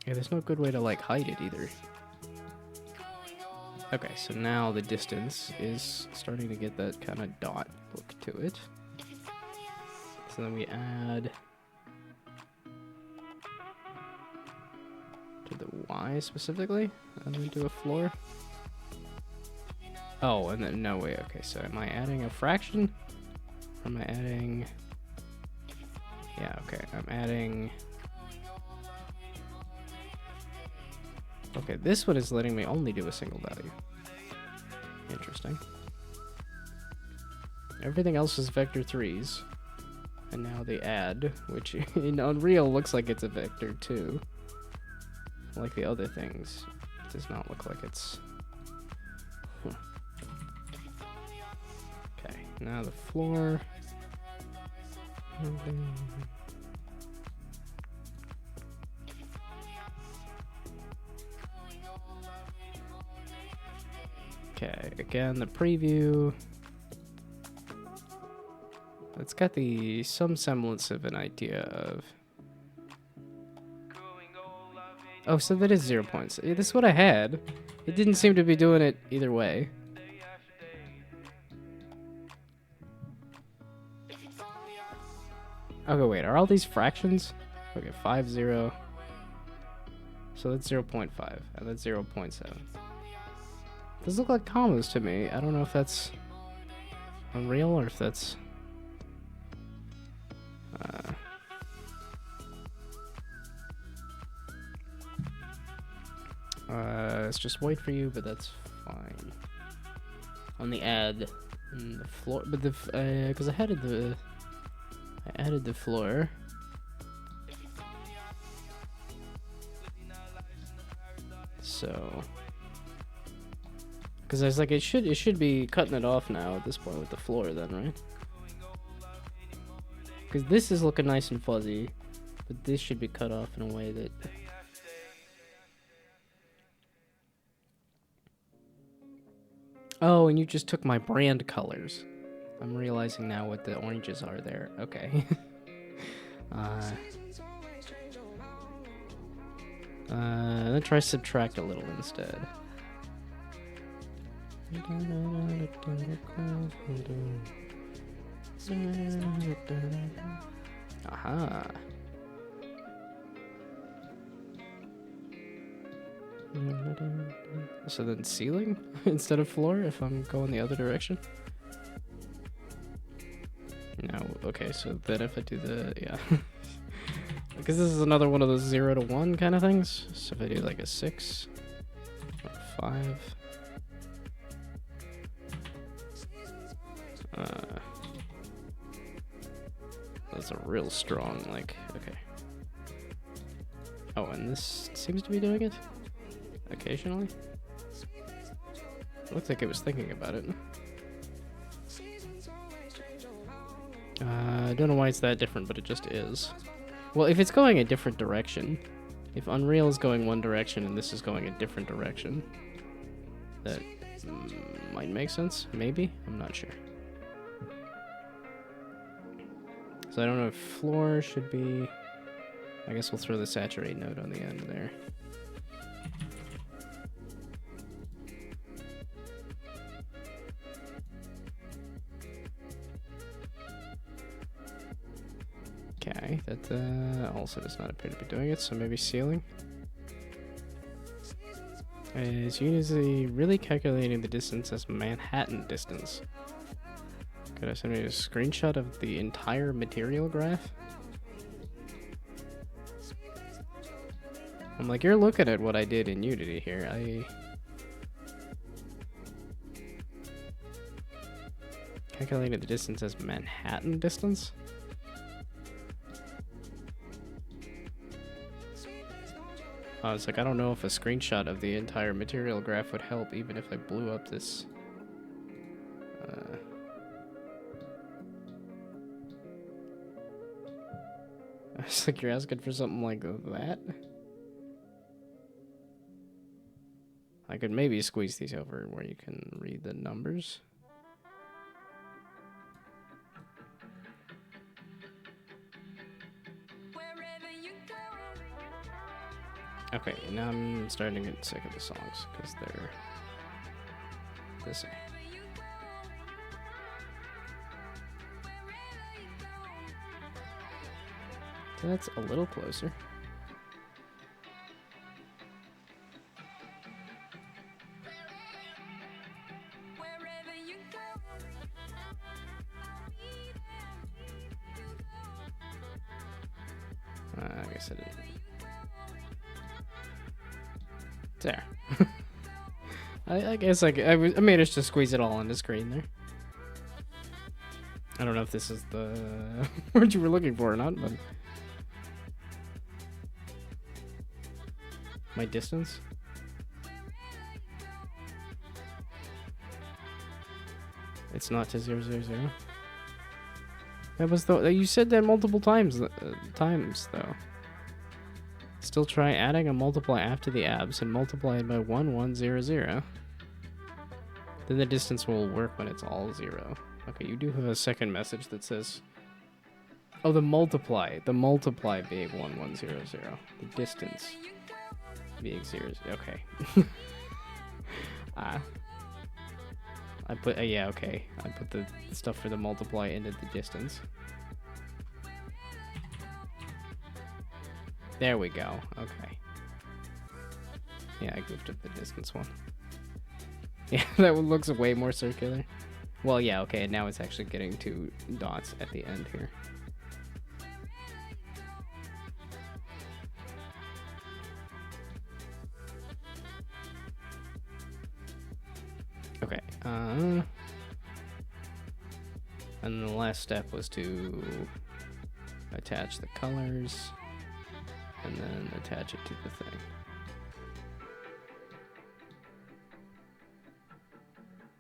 Yeah, there's no good way to, like, hide it either. Okay, so now the distance is starting to get that kind of dot look to it. So then we add to the Y specifically, and then do a floor. Oh, and then, no, wait, okay, so am I adding a fraction? Or am I adding... Yeah, okay, I'm adding... Okay, this one is letting me only do a single value. Interesting. Everything else is vector 3s. And now the add, which in Unreal looks like it's a vector 2. Like the other things. It does not look like it's... Huh. Okay, now the floor. Okay, again, the preview. It's got some semblance of an idea of... Oh, so that is 0 points. This is what I had. It didn't seem to be doing it either way. Okay, wait, are all these fractions? Okay, 5, 0. So that's 0.5, and that's 0.7. Those look like commas to me. I don't know if that's Unreal or if that's... Let's just wait for you, but that's fine. On the add, and the floor, but the because I added the floor. So, because I was like, it should be cutting it off now at this point with the floor, then, right? Because this is looking nice and fuzzy, but this should be cut off in a way that... Oh, and you just took my brand colors. I'm realizing now what the oranges are there. Okay. Let's try subtract a little instead. Aha. So then ceiling instead of floor if I'm going the other direction? No, okay, so then if I do the, yeah. Because this is another one of those 0 to 1 kind of things. So if I do like a 6 or 5. That's a real strong, like, okay. Oh, and this seems to be doing it occasionally. Looks like it was thinking about it. I don't know why it's that different, but it just is. Well, if it's going a different direction, if Unreal is going one direction and this is going a different direction, that might make sense. Maybe? I'm not sure. So I don't know if floor should be... I guess we'll throw the saturate node on the end there. Okay, that also does not appear to be doing it, so maybe ceiling. Is usually really calculating the distance as Manhattan distance. Could I send me a screenshot of the entire material graph? I'm like, you're looking at what I did in Unity here. Calculating the distance as Manhattan distance? It's like, I don't know if a screenshot of the entire material graph would help, even if I blew up this. It's like you're asking for something like that. I could maybe squeeze these over where you can read the numbers. Okay, now I'm starting to get sick of the songs because they're the same. So that's a little closer. I guess I didn't. There. I guess I managed to squeeze it all on the screen there. I don't know if this is the word you were looking for or not, but my distance. It's not to 0, 0, 0. That was the you said that multiple times though. Still try adding a multiply after the abs and multiply it by 1, 1, 0, 0. Then the distance will work when it's all 0. Okay, you do have a second message that says, oh, the multiply being 1, 1, 0, 0. The distance being 0, 0. Okay. I put, yeah, okay. I put the stuff for the multiply into the distance. There we go. Okay. Yeah, I goofed up the distance one. Yeah, that one looks way more circular. Well, yeah, okay, now it's actually getting 2 dots at the end here. Okay, and then the last step was to attach the colors and then attach it to the thing.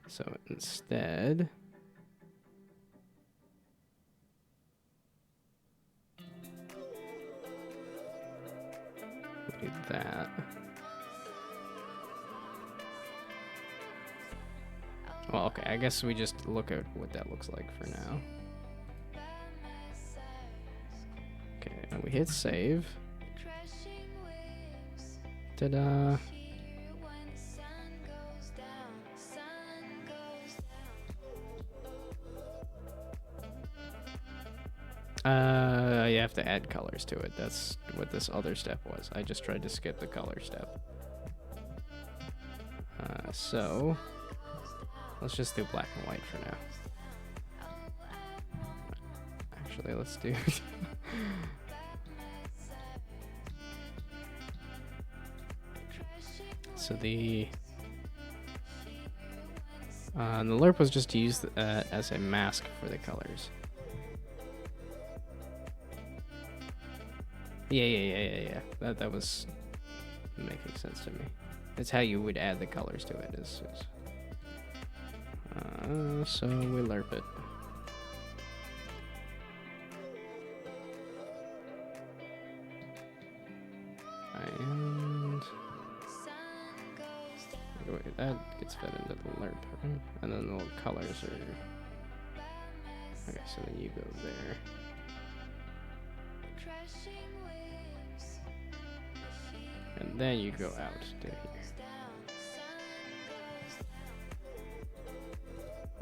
So instead, we do that. Well, okay, I guess we just look at what that looks like for now. Okay, and we hit save. Ta-da! You have to add colors to it. That's what this other step was. I just tried to skip the color step. So let's just do black and white for now. actually. Let's do. So the lerp was just to use as a mask for the colors. Yeah. That was making sense to me. It's how you would add the colors to it. So we lerp it. And wait, that gets fed into the lerp, right? And then the little colors are. Okay, so then you go there. And then you go out to here.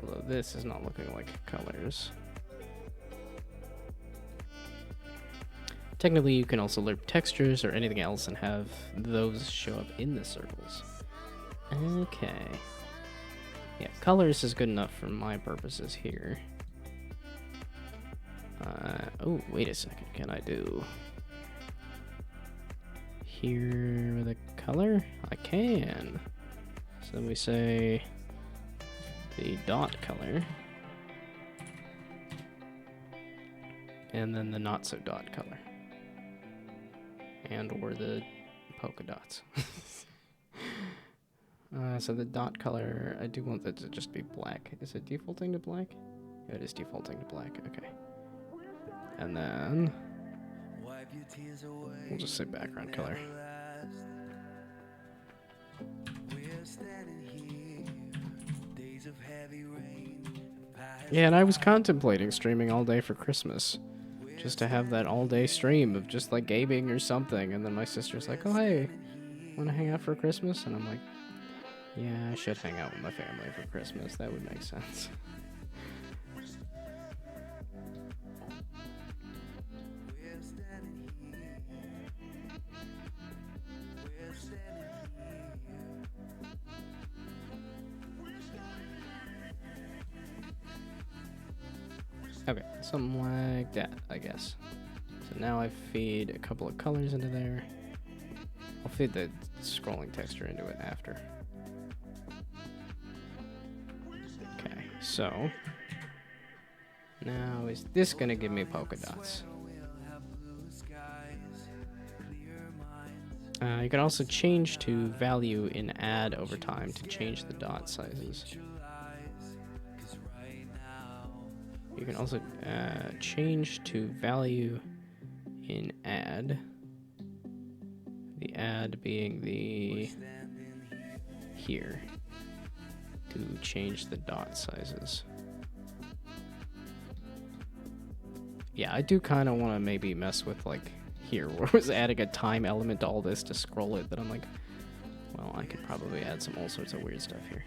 Although this is not looking like colors. Technically, you can also lerp textures or anything else and have those show up in the circles. Okay. Yeah, colors is good enough for my purposes here. Oh, wait a second. Can I do here with a color? I can. So then we say the dot color. And then the not so dot color. And or the polka dots. So the dot color, I do want that to just be black. Is it defaulting to black? Yeah, it is defaulting to black. Okay. And then we'll just say background color. Yeah, and I was contemplating streaming all day for Christmas. Just to have that all-day stream of just like gaming or something. And then my sister's like, oh, hey, want to hang out for Christmas? And I'm like, yeah, I should hang out with my family for Christmas. That would make sense. Okay, something like that, I guess. So now I feed a couple of colors into there. I'll feed the scrolling texture into it after. Okay, so now is this gonna give me polka dots? You can also change to value in add over time to change the dot sizes. You can also change to value in add. The add being the here to change the dot sizes. Yeah, I do kind of want to maybe mess with like here where I was adding a time element to all this to scroll it, but I'm like, well, I could probably add all sorts of weird stuff here.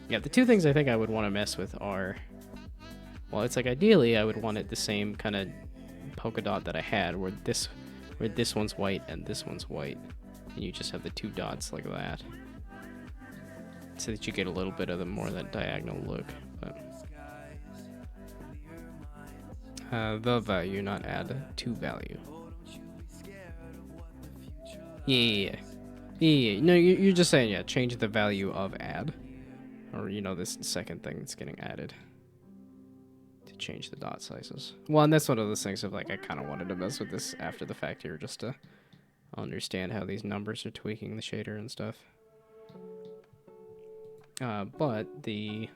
Yeah, the two things I think I would want to mess with are, well, it's like ideally I would want it the same kind of polka dot that I had, where this one's white and this one's white, and you just have the two dots like that, so that you get a little bit of the more of that diagonal look. But the value, not add to value. Yeah. No, you're just saying, yeah, change the value of add, or you know, this second thing that's getting added. Change the dot sizes. Well, and that's one of those things of like I kind of wanted to mess with this after the fact here just to understand how these numbers are tweaking the shader and stuff. But the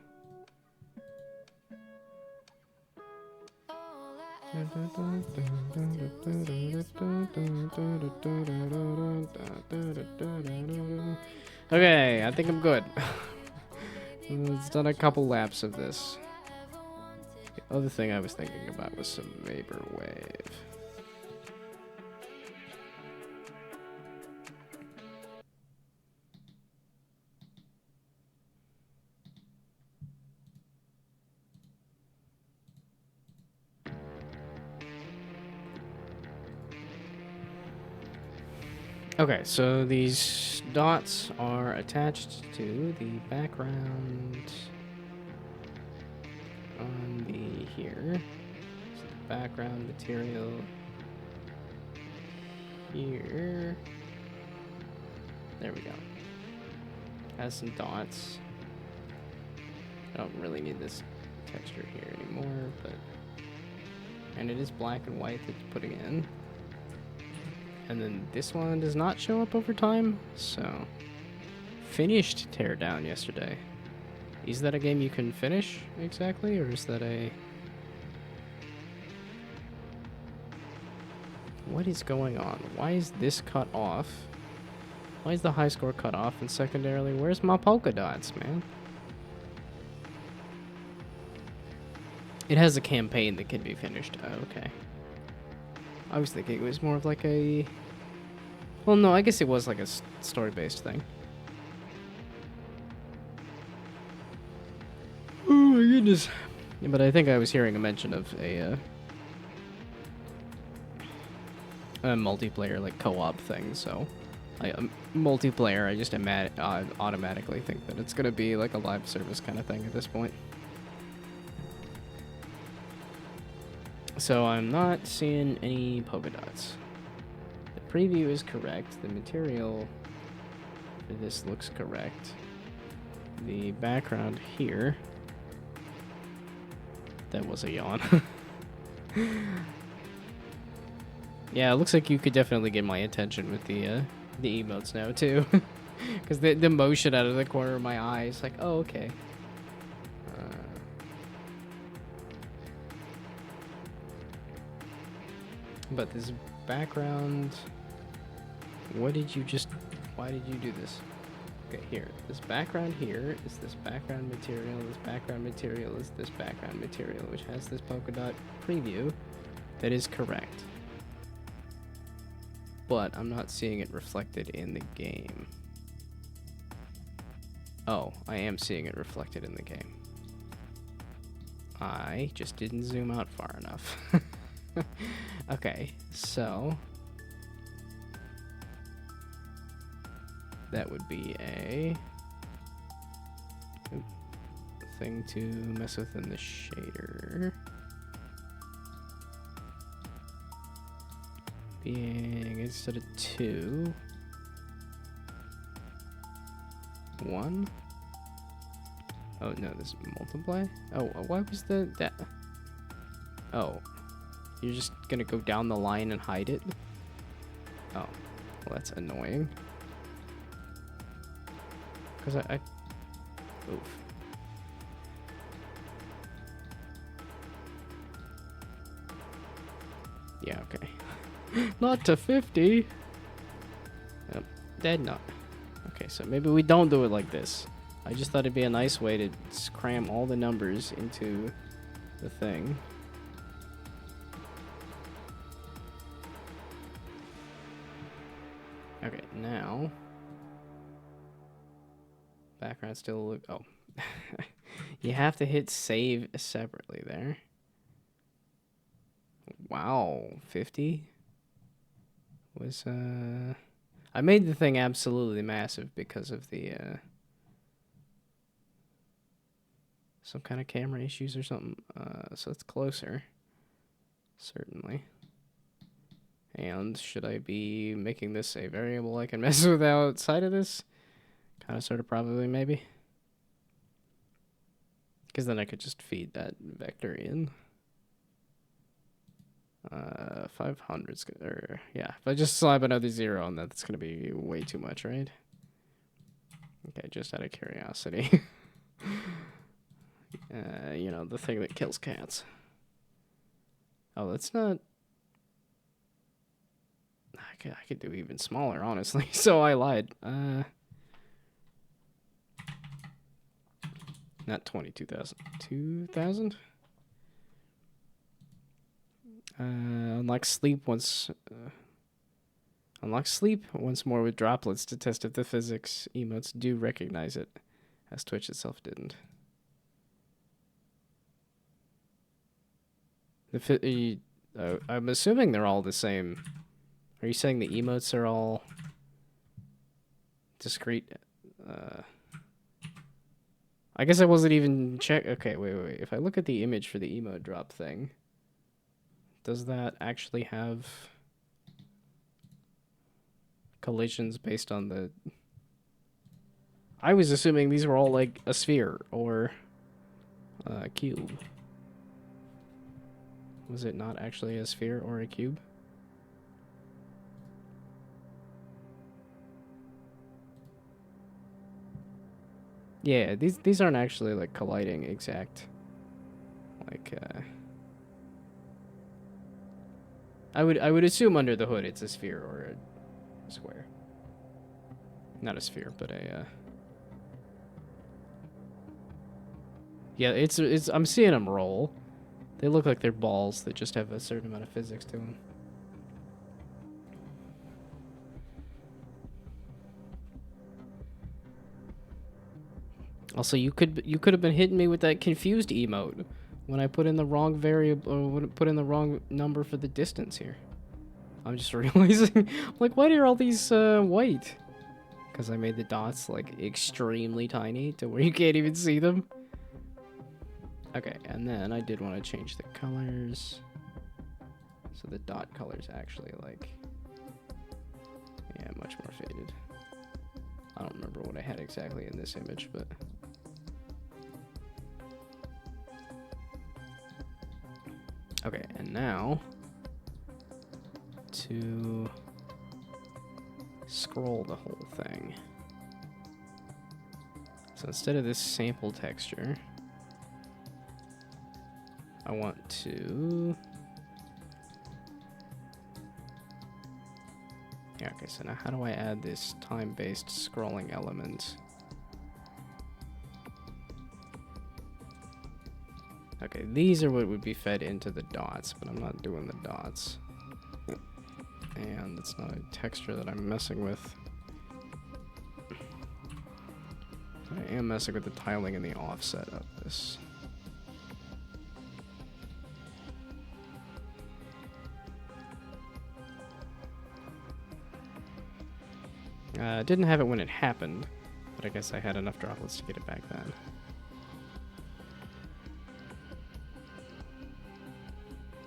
okay, I think I'm good. It's done a couple laps of this. The other thing I was thinking about was some vaporwave. Okay, so these dots are attached to the background on the here. background material here. There we go. Has some dots. I don't really need this texture here anymore, but... And it is black and white that's putting in. And then this one does not show up over time, so... Finished Teardown yesterday. Is that a game you can finish, exactly, or is that a... What is going on? Why is this cut off? Why is the high score cut off? And secondarily, where's my polka dots, man? It has a campaign that can be finished. Oh, okay. I was thinking it was more of like a... Well, no, I guess it was like a story-based thing. Oh my goodness. Yeah, but I think I was hearing a mention of a multiplayer, like, co-op thing, so... multiplayer, I just automatically think that it's gonna be like a live service kind of thing at this point. So I'm not seeing any polka dots. The preview is correct. The material for this looks correct. The background here... That was a yawn. Yeah, it looks like you could definitely get my attention with the emotes now too, because the motion out of the corner of my eye is like, oh, okay. But this background, why did you do this? Okay, here, this background here is this background material, this background material is this background material, which has this polka dot preview that is correct. But I'm not seeing it reflected in the game. Oh, I am seeing it reflected in the game. I just didn't zoom out far enough. Okay, so... That would be a... thing to mess with in the shader. Being instead of 2, 1. Oh no, this is multiply. Oh, why was that? Oh, you're just gonna go down the line and hide it. Oh, well, that's annoying. Cause I oof. Yeah, okay. Not to 50. Dead not. Okay, so maybe we don't do it like this. I just thought it'd be a nice way to cram all the numbers into the thing. Okay, now... Background still look... Oh. You have to hit save separately there. Wow, 50? Was, I made the thing absolutely massive because of the, some kind of camera issues or something. So it's closer. Certainly. And should I be making this a variable I can mess with outside of this? Kind of, sort of, probably, maybe. Because then I could just feed that vector in. 500's good, or yeah, if I just slap another 0 on that, that's gonna be way too much, right? Okay, just out of curiosity. You know, the thing that kills cats. Oh, that's not... I could do even smaller, honestly, so I lied. Not 22,000. 2,000? Unlock sleep once more with droplets to test if the physics emotes do recognize it, as Twitch itself didn't. I'm assuming they're all the same. Are you saying the emotes are all discrete? I guess I wasn't even check. Okay, wait. If I look at the image for the emote drop thing. does that actually have collisions based on the... I was assuming these were all like a sphere or a cube. Was it not actually a sphere or a cube? Yeah, these aren't actually like colliding exact. Like I would assume under the hood it's a sphere or a square. Not a sphere, but a yeah, it's I'm seeing them roll. They look like they're balls that just have a certain amount of physics to them. Also, you could have been hitting me with that confused emote when I put in the wrong variable or when I put in the wrong number for the distance here. I'm just realizing, like, why are all these white? Because I made the dots like extremely tiny to where you can't even see them. Okay, and then I did want to change the colors. So the dot color's actually like, yeah, much more faded. I don't remember what I had exactly in this image, but... Okay, and now to scroll the whole thing. So instead of this sample texture, I want to... Yeah, okay, so now how do I add this time-based scrolling element? Okay, these are what would be fed into the dots, but I'm not doing the dots. And it's not a texture that I'm messing with. I am messing with the tiling and the offset of this. Didn't have it when it happened, but I guess I had enough droplets to get it back then.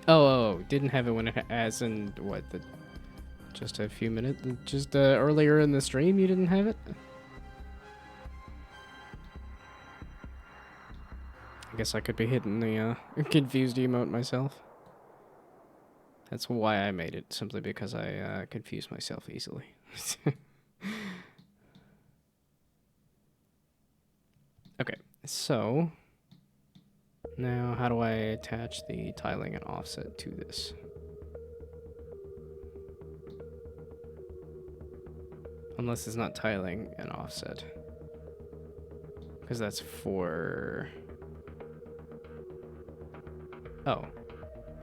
Oh, didn't have it when it as in what, just a few minutes, just earlier in the stream you didn't have it? I guess I could be hitting the confused emote myself. That's why I made it, simply because I confuse myself easily. Okay, so now how do I attach the tiling and offset to this? Unless it's not tiling and offset. Because that's for... Oh,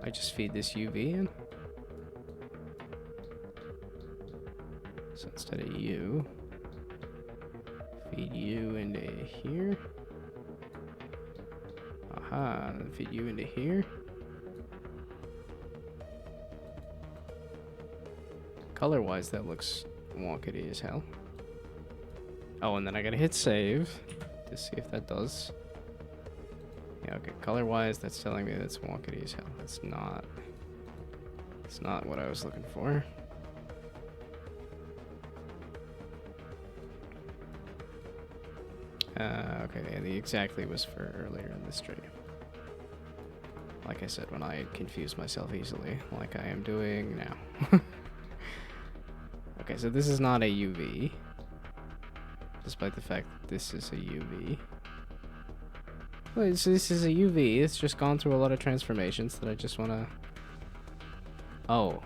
I just feed this UV in? So instead of U, feed U into here. Aha, then feed U into here. Color-wise, that looks wonkety as hell. Oh, and then I gotta hit save to see if that does. Yeah, okay, color-wise, that's telling me that's wonkety as hell. That's not... It's not what I was looking for. Okay, yeah, the exactly was for earlier in the stream. Like I said, when I confuse myself easily, like I am doing now. Okay, so this is not a UV, despite the fact that this is a UV. Well, so this is a UV, it's just gone through a lot of transformations that I just want to... Oh.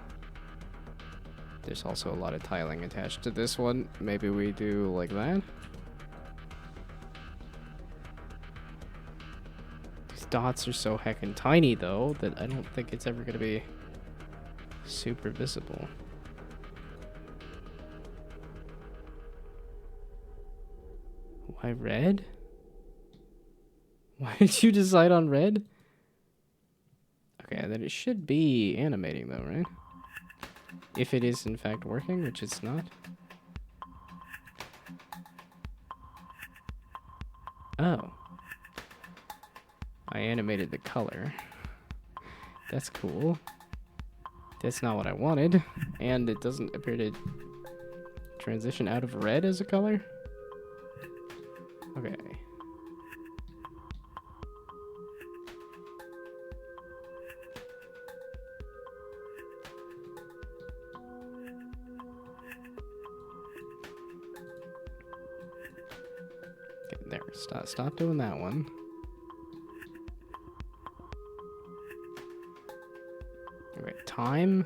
There's also a lot of tiling attached to this one. Maybe we do like that? These dots are so heckin' tiny, though, that I don't think it's ever going to be super visible. Why red? Why did you decide on red? Okay, then it should be animating though, right? If it is in fact working, which it's not. Oh. I animated the color. That's cool. That's not what I wanted. And it doesn't appear to transition out of red as a color. Okay. Okay, there. Stop doing that one. Okay, time.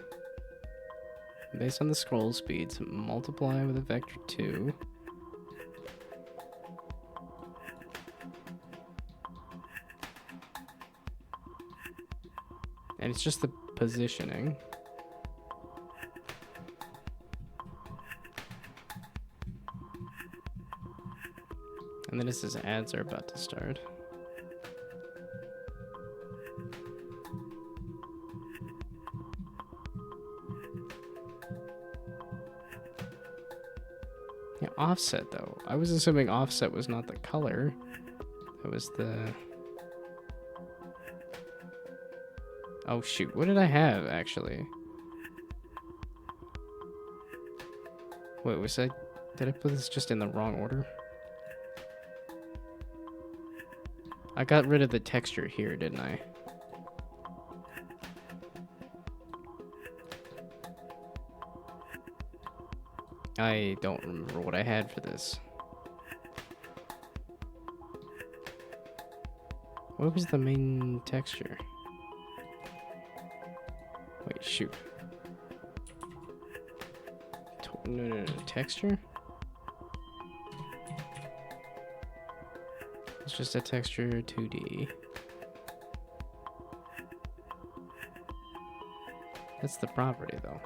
Based on the scroll speeds, multiply with a vector 2. And it's just the positioning. And then it says ads are about to start. Yeah, offset though. I was assuming offset was not the color. It was the... Oh shoot, what did I have actually? Wait, did I put this just in the wrong order? I got rid of the texture here, didn't I? I don't remember what I had for this. What was the main texture? Wait, shoot. No, texture? It's just a texture 2D. That's the property, though.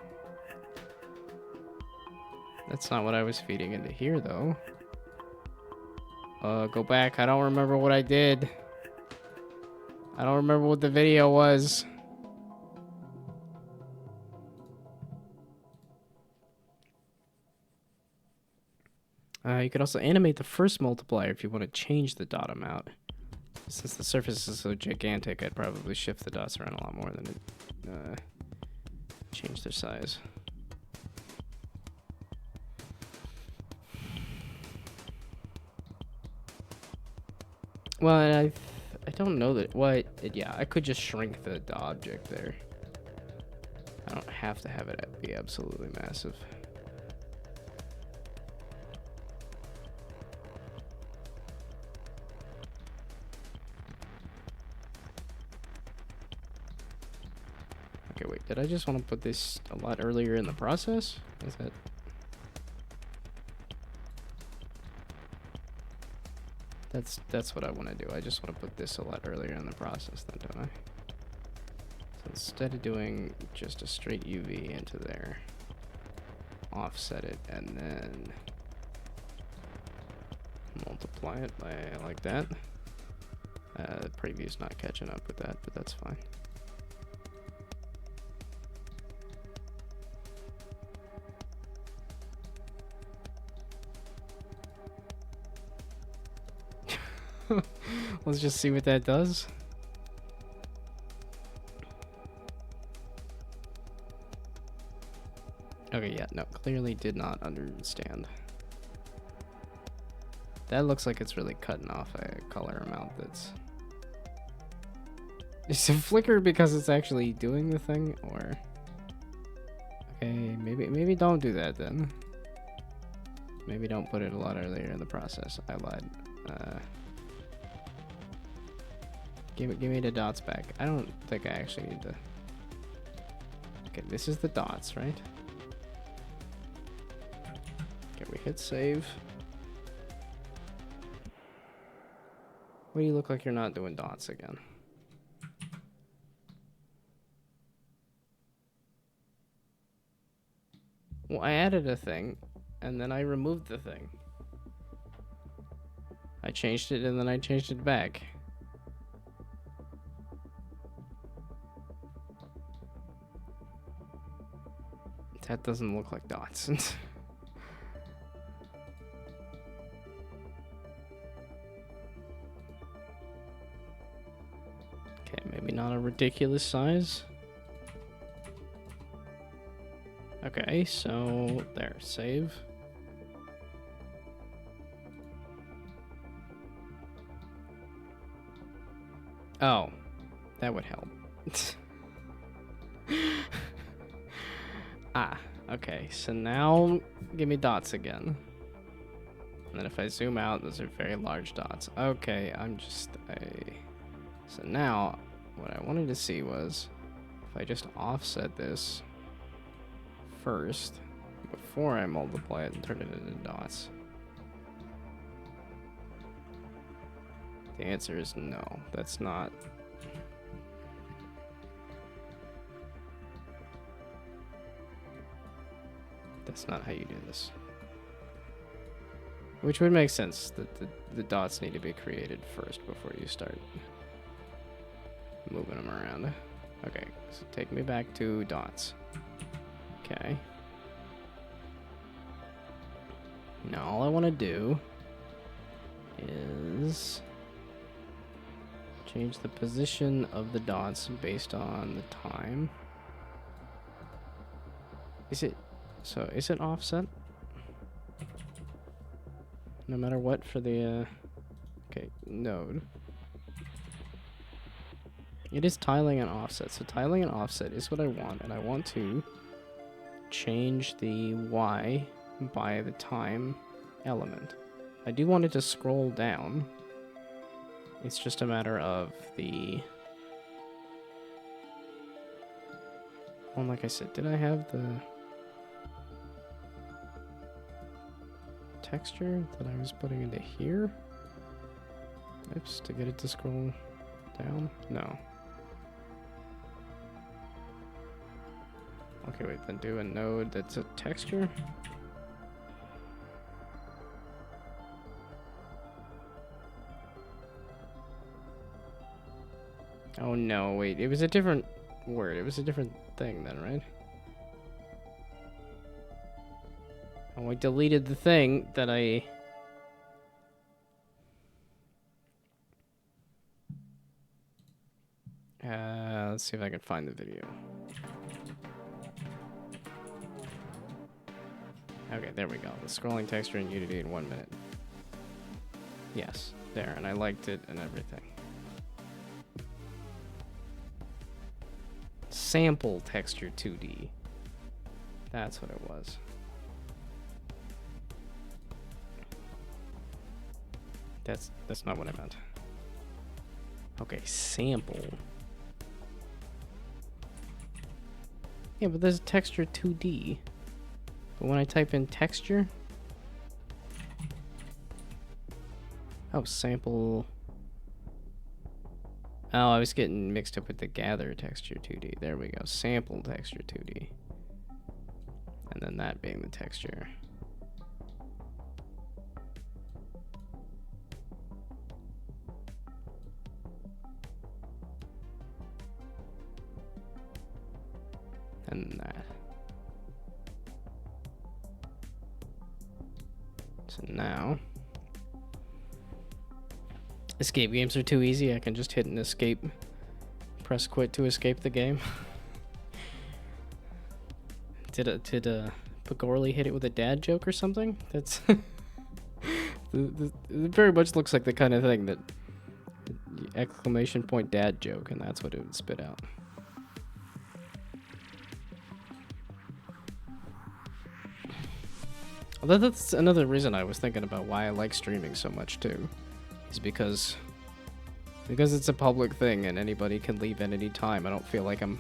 That's not what I was feeding into here, though. Go back. I don't remember what I did. I don't remember what the video was. You could also animate the first multiplier if you want to change the dot amount. Since the surface is so gigantic, I'd probably shift the dots around a lot more than it, change their size. Well, I don't know that. Yeah, I could just shrink the object there. I don't have to have it be absolutely massive. Okay, wait, did I just want to put this a lot earlier in the process? Is that... That's what I want to do. I just want to put this a lot earlier in the process then, don't I? So instead of doing just a straight UV into there, offset it, and then multiply it by like that. The preview's not catching up with that, but that's fine. Let's just see what that does. Okay, yeah, no, clearly did not understand. That looks like it's really cutting off a color amount that's... Is it flicker because it's actually doing the thing, or... Okay, maybe don't do that then. Maybe don't put it a lot earlier in the process. I lied. Give me the dots back. I don't think I actually need to... Okay, this is the dots, right? Okay, we hit save. Why do you look like you're not doing dots again? Well, I added a thing, and then I removed the thing. I changed it, and then I changed it back. That doesn't look like dots. Okay, maybe not a ridiculous size. Okay, so there, save. Oh, that would help. Ah, okay, so now give me dots again. And then if I zoom out, those are very large dots. Okay, so now, what I wanted to see was, if I just offset this first, before I multiply it and turn it into dots. The answer is no, that's not. That's not how you do this. Which would make sense, that the dots need to be created first before you start moving them around. Okay, so take me back to dots. Okay. Now all I want to do is change the position of the dots based on the time. Is it offset? No matter what for the, okay, node. It is tiling and offset. So tiling and offset is what I want, and I want to change the Y by the time element. I do want it to scroll down. It's just a matter of the... Well, like I said, did I have the texture that I was putting into here? Oops, to get it to scroll down? No. Okay, wait, then do a node that's a texture? Oh no, wait, it was a different word. It was a different thing then, right? Oh, I deleted the thing that I... let's see if I can find the video. Okay, there we go. The scrolling texture in Unity in 1 minute. Yes, there, and I liked it and everything. Sample texture 2D. That's what it was. That's not what I meant. Okay, sample. Yeah, but there's texture 2D. But when I type in texture... Oh, sample... Oh, I was getting mixed up with the gather texture 2D. There we go. Sample texture 2D. And then that being the texture. And that. So now, escape games are too easy. I can just hit an escape, press quit to escape the game. Did Pagorli hit it with a dad joke or something? That's it very much looks like the kind of thing that exclamation point dad joke, and that's what it would spit out. Although that's another reason I was thinking about why I like streaming so much too, is because it's a public thing and anybody can leave at any time. I don't feel like I'm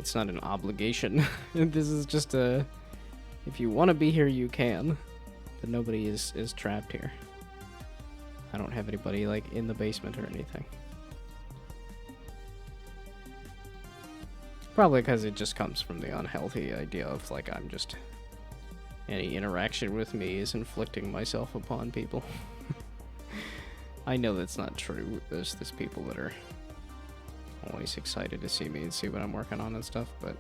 it's not an obligation. This is just a, if you want to be here you can, but nobody is trapped here. I don't have anybody like in the basement or anything. Probably because it just comes from the unhealthy idea of like I'm just, any interaction with me is inflicting myself upon people. I know that's not true. There's people that are always excited to see me and see what I'm working on and stuff, but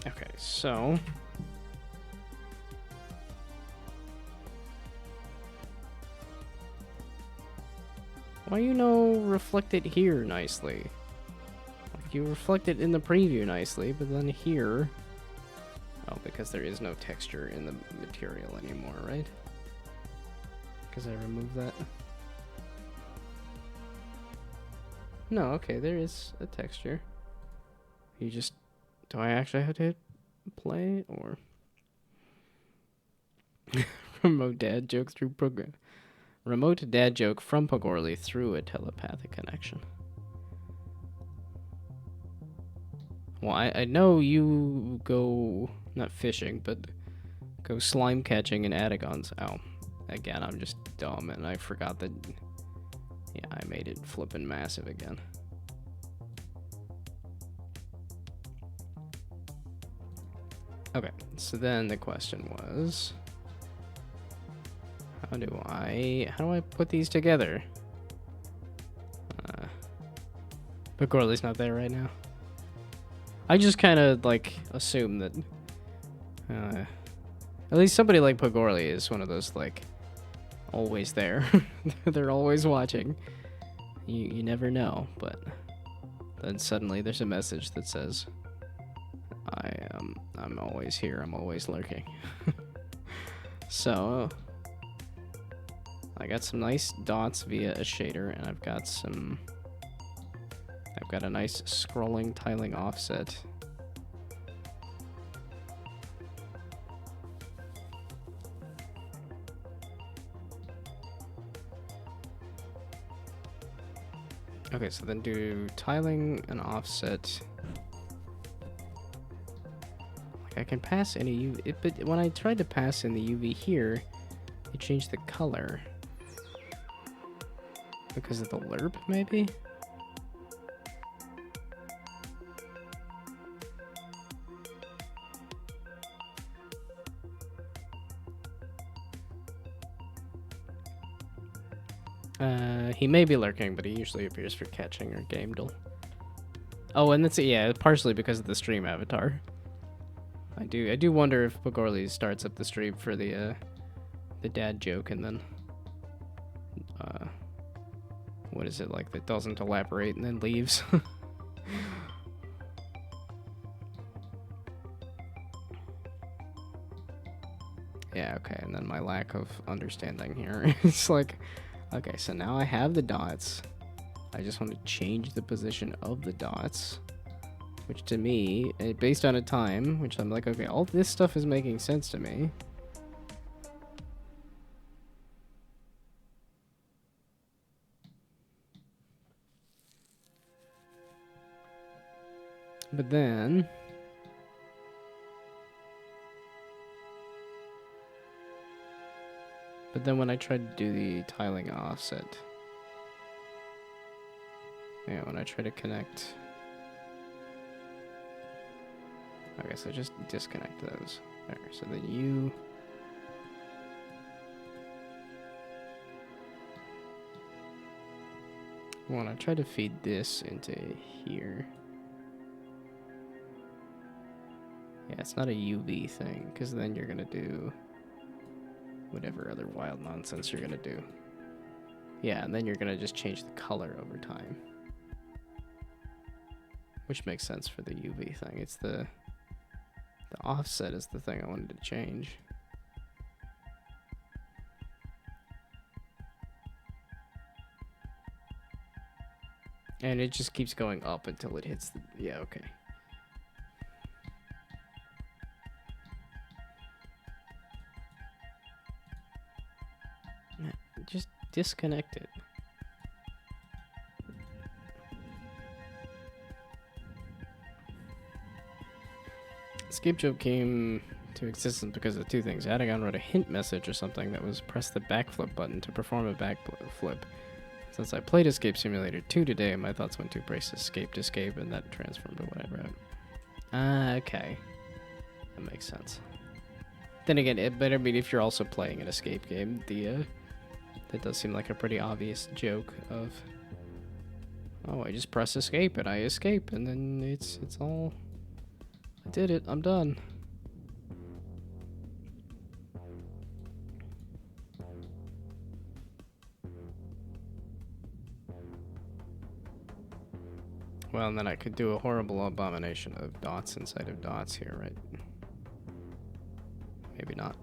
okay, so why you no reflect it here nicely? Like you reflect it in the preview nicely, but then here... Oh, because there is no texture in the material anymore, right? Because I removed that. No, okay, there is a texture. You just... Do I actually have to hit play, or... Remote dad joke through program. Remote dad joke from Pogorli through a telepathic connection. Well, I know you go... Not fishing, but... Go slime catching in Atagons. Oh. Again, I'm just dumb, and I forgot that... Yeah, I made it flippin' massive again. Okay, so then the question was... How do I put these together? But Gorley's not there right now. I just kind of, like, assume that... at least somebody like Pogorli is one of those, like... Always there. They're always watching. You never know, but... Then suddenly there's a message that says... I'm always here, I'm always lurking. So... I got some nice dots via a shader, and I've got a nice scrolling tiling offset. Okay, so then do tiling and offset. Like I can pass any UV, but when I tried to pass in the UV here, it changed the color. Because of the lerp, maybe? He may be lurking, but he usually appears for catching or gamedle. Oh, and that's yeah, partially because of the stream avatar. I do wonder if Pogorli starts up the stream for the dad joke and then what is it like that doesn't elaborate and then leaves. Yeah, okay, and then my lack of understanding here. It's like, okay, so now I have the dots. I just want to change the position of the dots, which to me, based on a time, which I'm like, okay, all this stuff is making sense to me. But then... when I tried to do the tiling offset... Yeah, when I try to connect... Okay, so just disconnect those. There, so then you... When I try to feed this into here... Yeah, it's not a UV thing, because then you're gonna do whatever other wild nonsense you're gonna do. Yeah, and then you're gonna just change the color over time. Which makes sense for the UV thing. It's the offset is the thing I wanted to change. And it just keeps going up until it hits the... Yeah, okay. Just disconnect it. Escape joke came to existence because of two things. Adagon wrote a hint message or something that was press the backflip button to perform a backflip. Since I played Escape Simulator 2 today, my thoughts went to brace escape, and that transformed to what I wrote. Ah, okay. That makes sense. Then again, but I mean, if you're also playing an escape game, that does seem like a pretty obvious joke of, oh, I just press escape and I escape, and then it's all, I did it, I'm done. Well, and then I could do a horrible abomination of dots inside of dots here, right? Maybe not.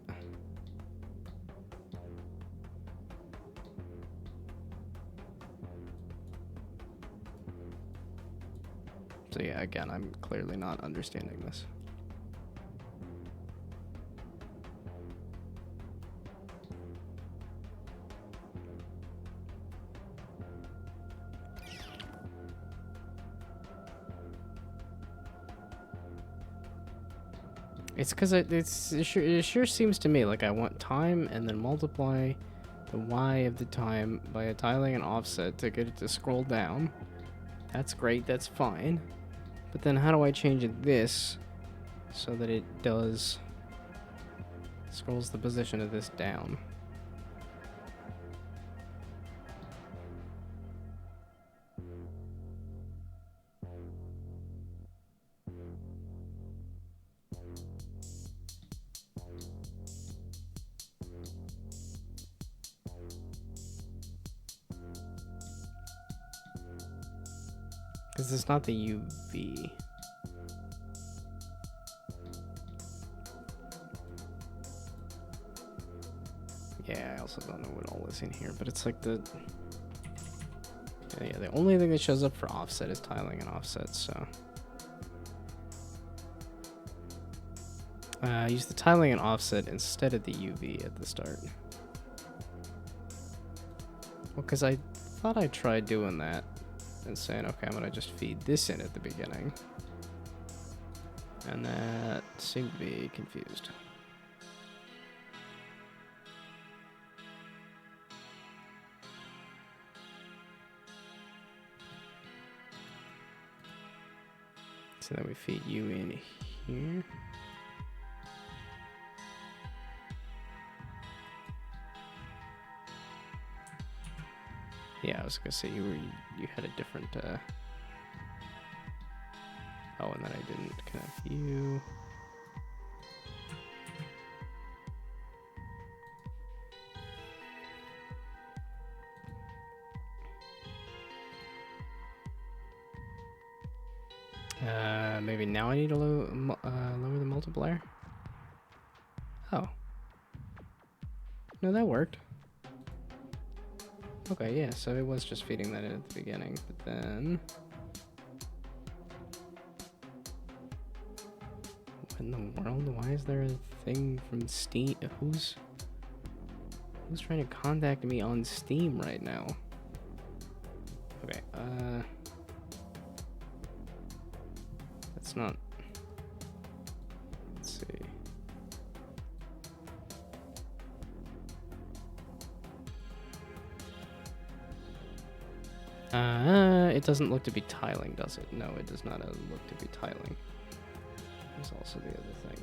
So yeah, again, I'm clearly not understanding this. It's because it sure seems to me like I want time and then multiply the y of the time by a tiling and offset to get it to scroll down. That's great, that's fine. But then how do I change this so that it does scrolls the position of this down? Because it's not the UV. Yeah, I also don't know what all is in here, but it's like the... Yeah, the only thing that shows up for offset is tiling and offset, so... Use the tiling and offset instead of the UV at the start. Well, because I thought I tried doing that and saying, okay, I'm going to just feed this in at the beginning. And that seemed to be confused. So then we feed you in here. Yeah, I was gonna say you had a different oh, and then I didn't connect you. Maybe now I need to lower the multiplier. Oh. No, that worked. Okay, yeah, so it was just feeding that in at the beginning, but then... What in the world? Why is there a thing from Steam? Who's trying to contact me on Steam right now? Okay, that's not... Let's see. It doesn't look to be tiling, does it? No, it does not look to be tiling. There's also the other thing.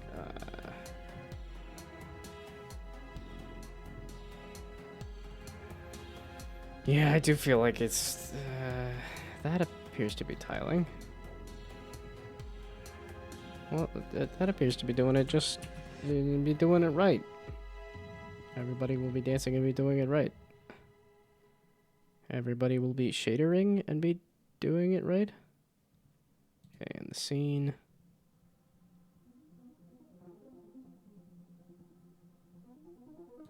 Yeah, I do feel like it's... that appears to be tiling. Well, that appears to be doing it just... be doing it right. Everybody will be dancing and be doing it right. Everybody will be shadering and be doing it right. Okay, and the scene.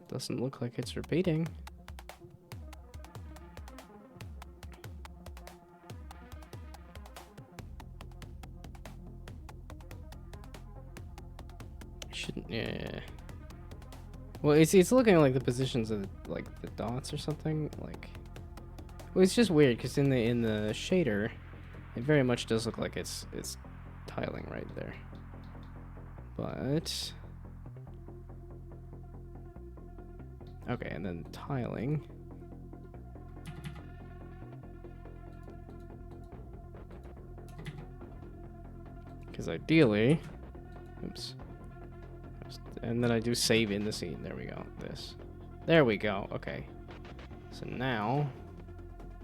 Doesn't look like it's repeating. Shouldn't, yeah. Well, it's looking like the positions of like the dots or something. Like, well, it's just weird because in the shader, it very much does look like it's tiling right there. But okay, and then tiling. Because ideally, oops. And then I do save in the scene. There we go. This. There we go. Okay. So now,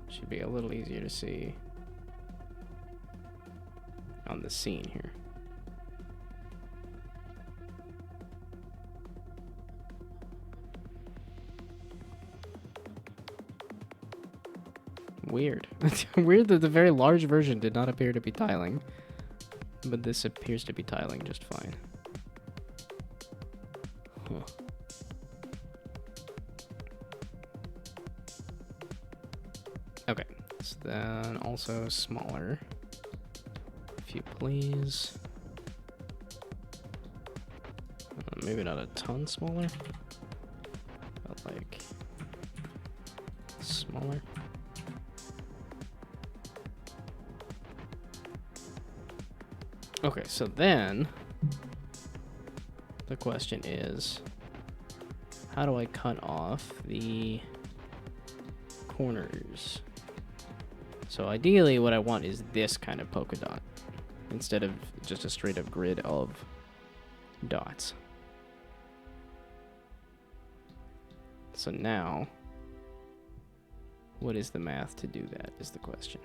should be a little easier to see on the scene here. Weird. Weird that the very large version did not appear to be tiling. But this appears to be tiling just fine. Huh. Okay, so then also smaller. If you please. Maybe not a ton smaller, but like smaller. Okay, so then the question is, how do I cut off the corners? So ideally what I want is this kind of polka dot instead of just a straight up grid of dots. So now, what is the math to do that is the question.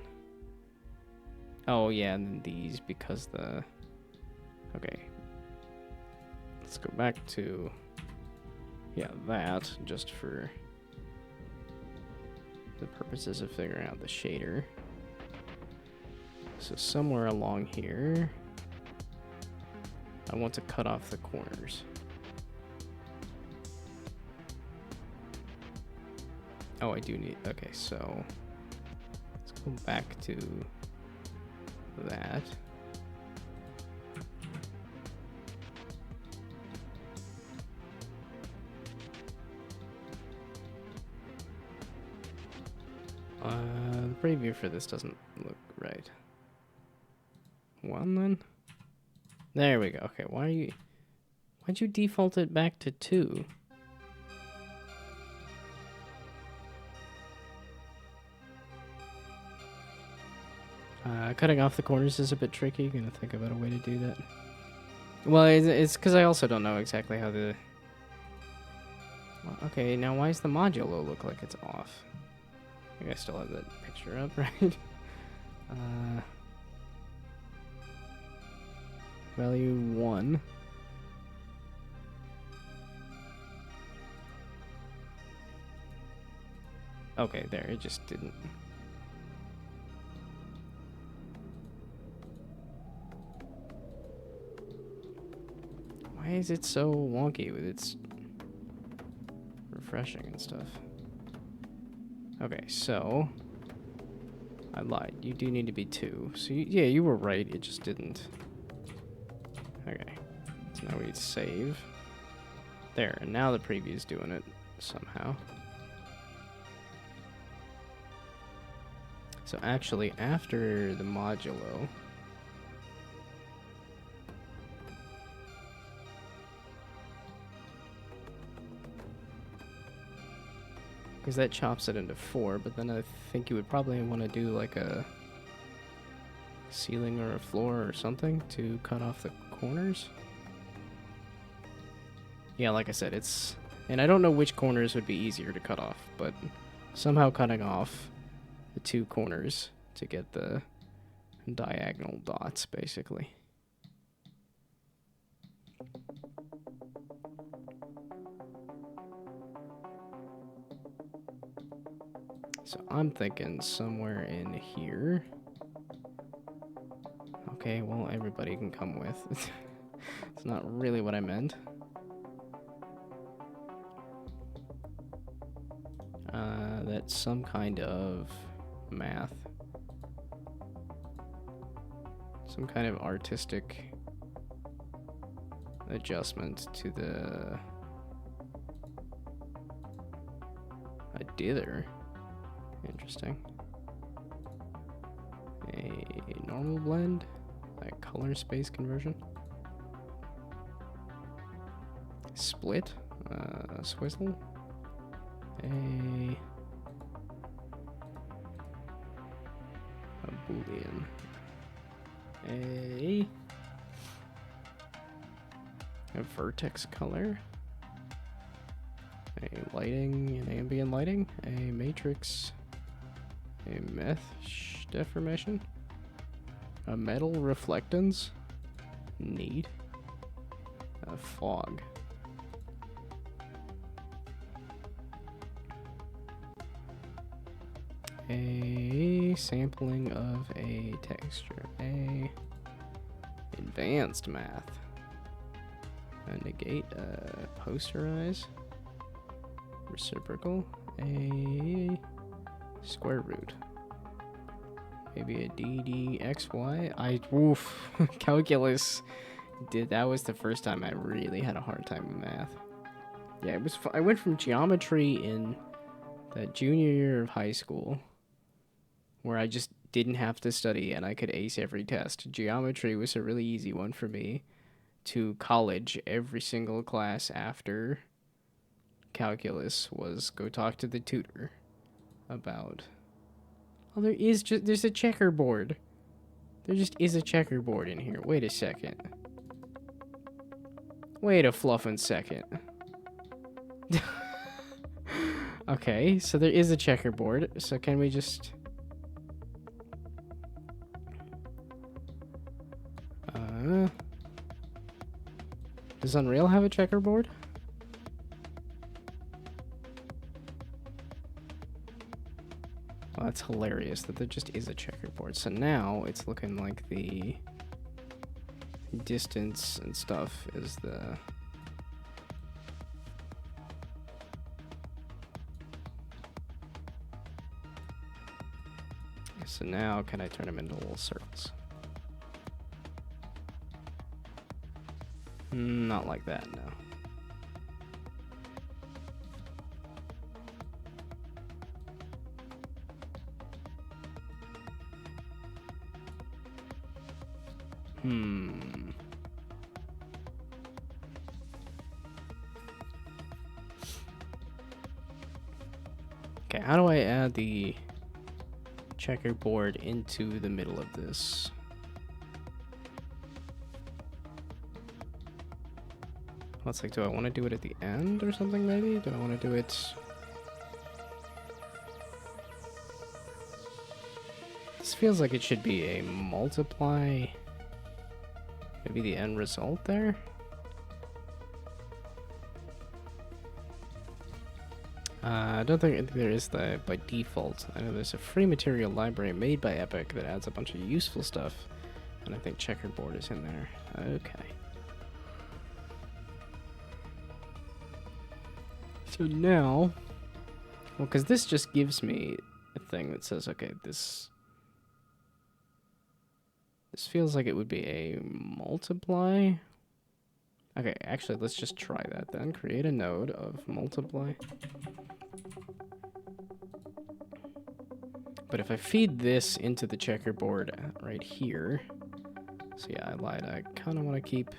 Oh yeah, and then these because the... Okay. Let's go back to... Yeah, that, just for the purposes of figuring out the shader. So somewhere along here, I want to cut off the corners. Oh, I do need... Okay, so let's go back to that. The preview for this doesn't look right. One then? There we go. Okay, why'd you default it back to 2? Cutting off the corners is a bit tricky. Gonna think about a way to do that. Well, it's because I also don't know exactly how the... Well, okay, now why does the modulo look like it's off? I think I still have that picture up, right? Value 1. Okay, there, it just didn't... Why is it so wonky with its refreshing and stuff? Okay, so I lied. You do need to be 2. So yeah, you were right. It just didn't. Okay, so now we save. There, and now the preview's doing it somehow. So actually, after the modulo, because that chops it into 4, but then I think you would probably want to do like a ceiling or a floor or something to cut off the corners. Yeah, like I said, it's... And I don't know which corners would be easier to cut off, but somehow cutting off the 2 corners to get the diagonal dots, basically. So I'm thinking somewhere in here. Okay, well, everybody can come with. It's not really what I meant. That's some kind of math. Some kind of artistic adjustment to the... A dither. Interesting. A normal blend, like color space conversion. Split, swizzle. A boolean. A vertex color. A lighting, an ambient lighting. A matrix. A mesh deformation. A metal reflectance. Neat. A fog. A sampling of a texture. A advanced math. Negate, posterize. Reciprocal. A square root. Maybe a DDXY. Oof. Calculus. That was the first time I really had a hard time with math. Yeah, it was. I went from geometry in that junior year of high school, where I just didn't have to study and I could ace every test. Geometry was a really easy one for me. To college, every single class after calculus was go talk to the tutor about. Oh, there's a checkerboard. There just is a checkerboard in here. Wait a second. Wait a fluffin' second. Okay, so there is a checkerboard. So can we just... Does Unreal have a checkerboard? Well, that's hilarious that there just is a checkerboard. So now it's looking like the distance and stuff is the... So now can I turn them into little circles? Not like that, no. Okay, how do I add the checkerboard into the middle of this? Well, it's like, do I want to do it at the end or something, maybe? Do I want to do it... This feels like it should be a multiply. Maybe the end result there? I don't think there is that by default. I know there's a free material library made by Epic that adds a bunch of useful stuff. And I think checkerboard is in there. Okay. So now... Well, because this just gives me a thing that says, okay, this feels like it would be a multiply. Okay, actually, let's just try that then. Create a node of multiply. But if I feed this into the checkerboard right here... So yeah, I lied. I kind of want to keep...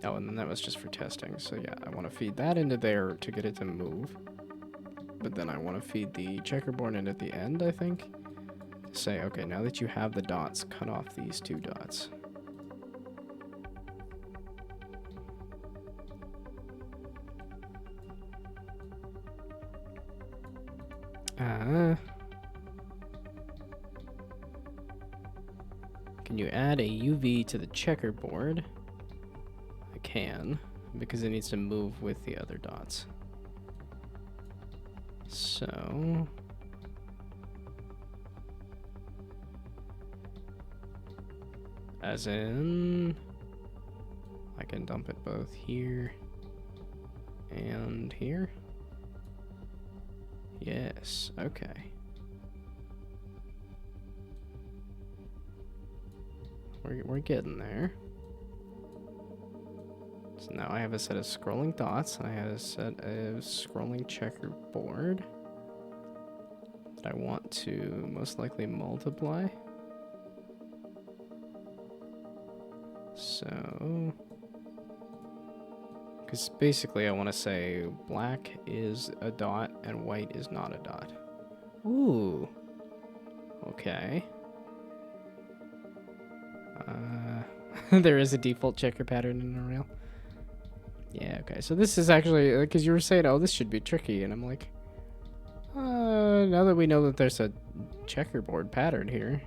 Oh, and then that was just for testing. So yeah, I want to feed that into there to get it to move. But then I want to feed the checkerboard in at the end, I think. To say, okay, now that you have the dots, cut off these two dots. Can you add a UV to the checkerboard? I can, because it needs to move with the other dots. So... As in... I can dump it both here and here. Yes, okay. We're getting there. So now I have a set of scrolling dots, and I have a set of scrolling checkerboard that I want to most likely multiply. So... Because basically I want to say black is a dot and white is not a dot. Ooh. Okay. There is a default checker pattern in Unreal. Yeah, okay. So this is actually, because you were saying, oh, this should be tricky. And I'm like, now that we know that there's a checkerboard pattern here,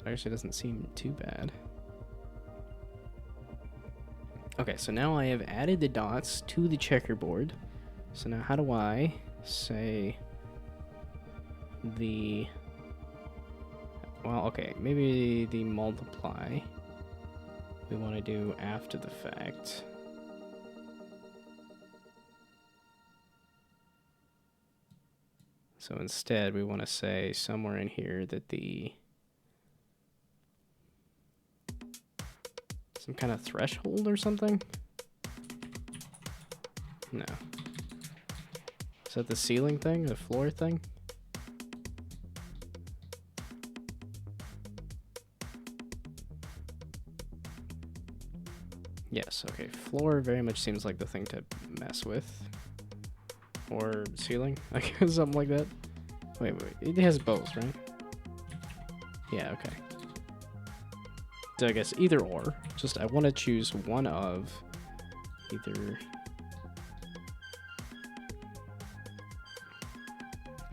it actually doesn't seem too bad. Okay, so now I have added the dots to the checkerboard. So now how do I say the... Well, okay, maybe the multiply we want to do after the fact. So instead, we want to say somewhere in here that the... Some kind of threshold or something? No. Is that the ceiling thing? The floor thing? Yes, okay. Floor very much seems like the thing to mess with. Or ceiling, I guess, something like that. Wait, it has both, right? Yeah, okay. So I guess either or. Just I want to choose one of either.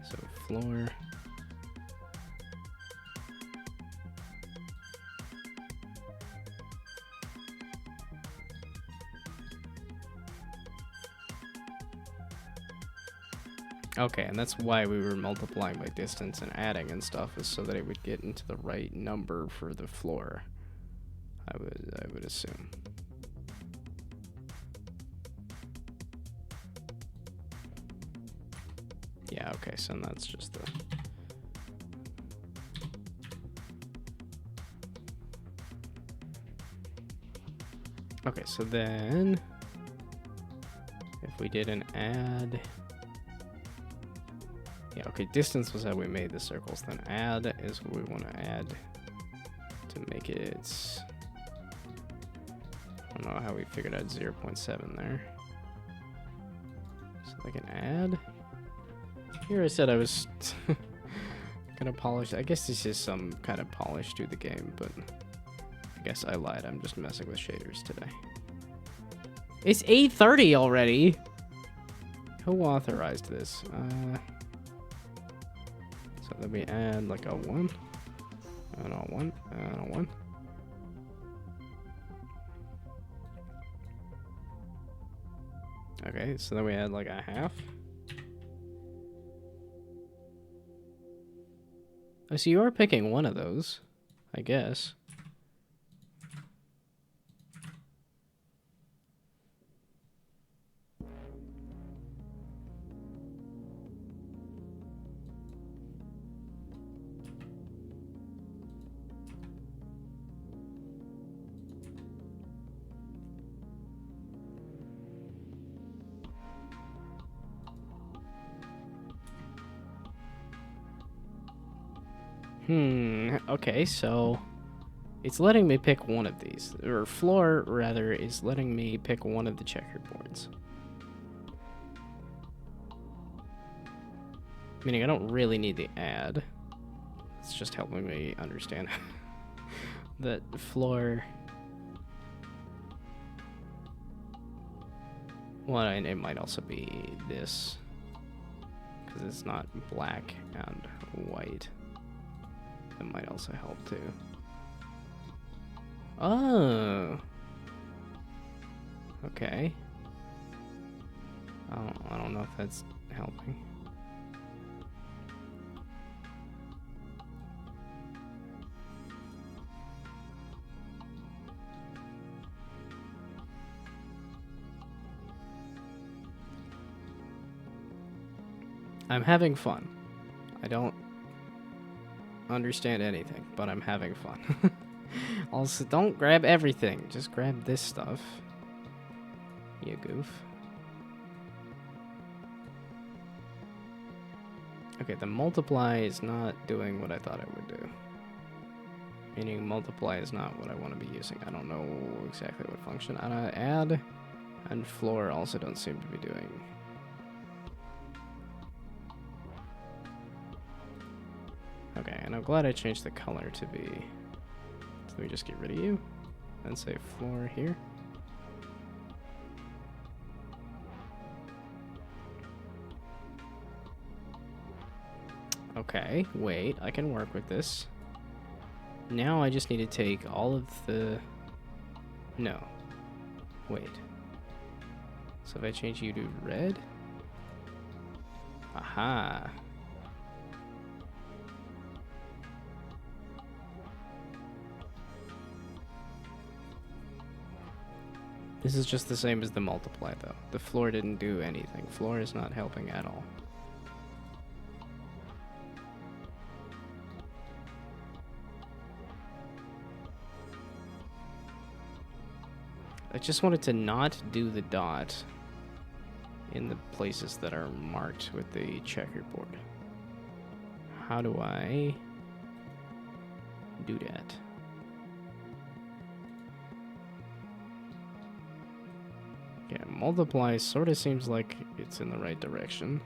So floor. Okay, and that's why we were multiplying by distance and adding and stuff, is so that it would get into the right number for the floor. I would assume. Yeah, okay, so that's just the... Okay, so then if we did an add... Yeah, okay, distance was how we made the circles. Then add is what we want to add to make it... I don't know how we figured out 0.7 there. So like an add. Here I said I was gonna polish. I guess this is some kind of polish to the game, but I guess I lied. I'm just messing with shaders today. It's 8:30 already. Who authorized this? So then we add like a 1, and a 1, and a 1. Okay, so then we add like a half. Oh, so you are picking one of those, I guess. Okay, so it's letting me pick one of these. Or floor, rather, is letting me pick one of the checkerboards. Meaning I don't really need the add. It's just helping me understand that floor... Well, and it might also be this. Because it's not black and white. That might also help too. Oh. Okay. I don't know if that's helping. I'm having fun. I don't understand anything, but I'm having fun. Also, don't grab everything. Just grab this stuff. You goof. Okay, the multiply is not doing what I thought it would do. Meaning multiply is not what I want to be using. I don't know exactly what function. Add and floor also don't seem to be doing. Okay, and I'm glad I changed the color to be... So let me just get rid of you and say floor here. Okay, wait, I can work with this. Now I just need to take all of the... No. Wait. So if I change you to red? Aha. This is just the same as the multiply, though. The floor didn't do anything. Floor is not helping at all. I just wanted to not do the dot in the places that are marked with the checkerboard. How do I do that? Yeah, multiply sort of seems like it's in the right direction.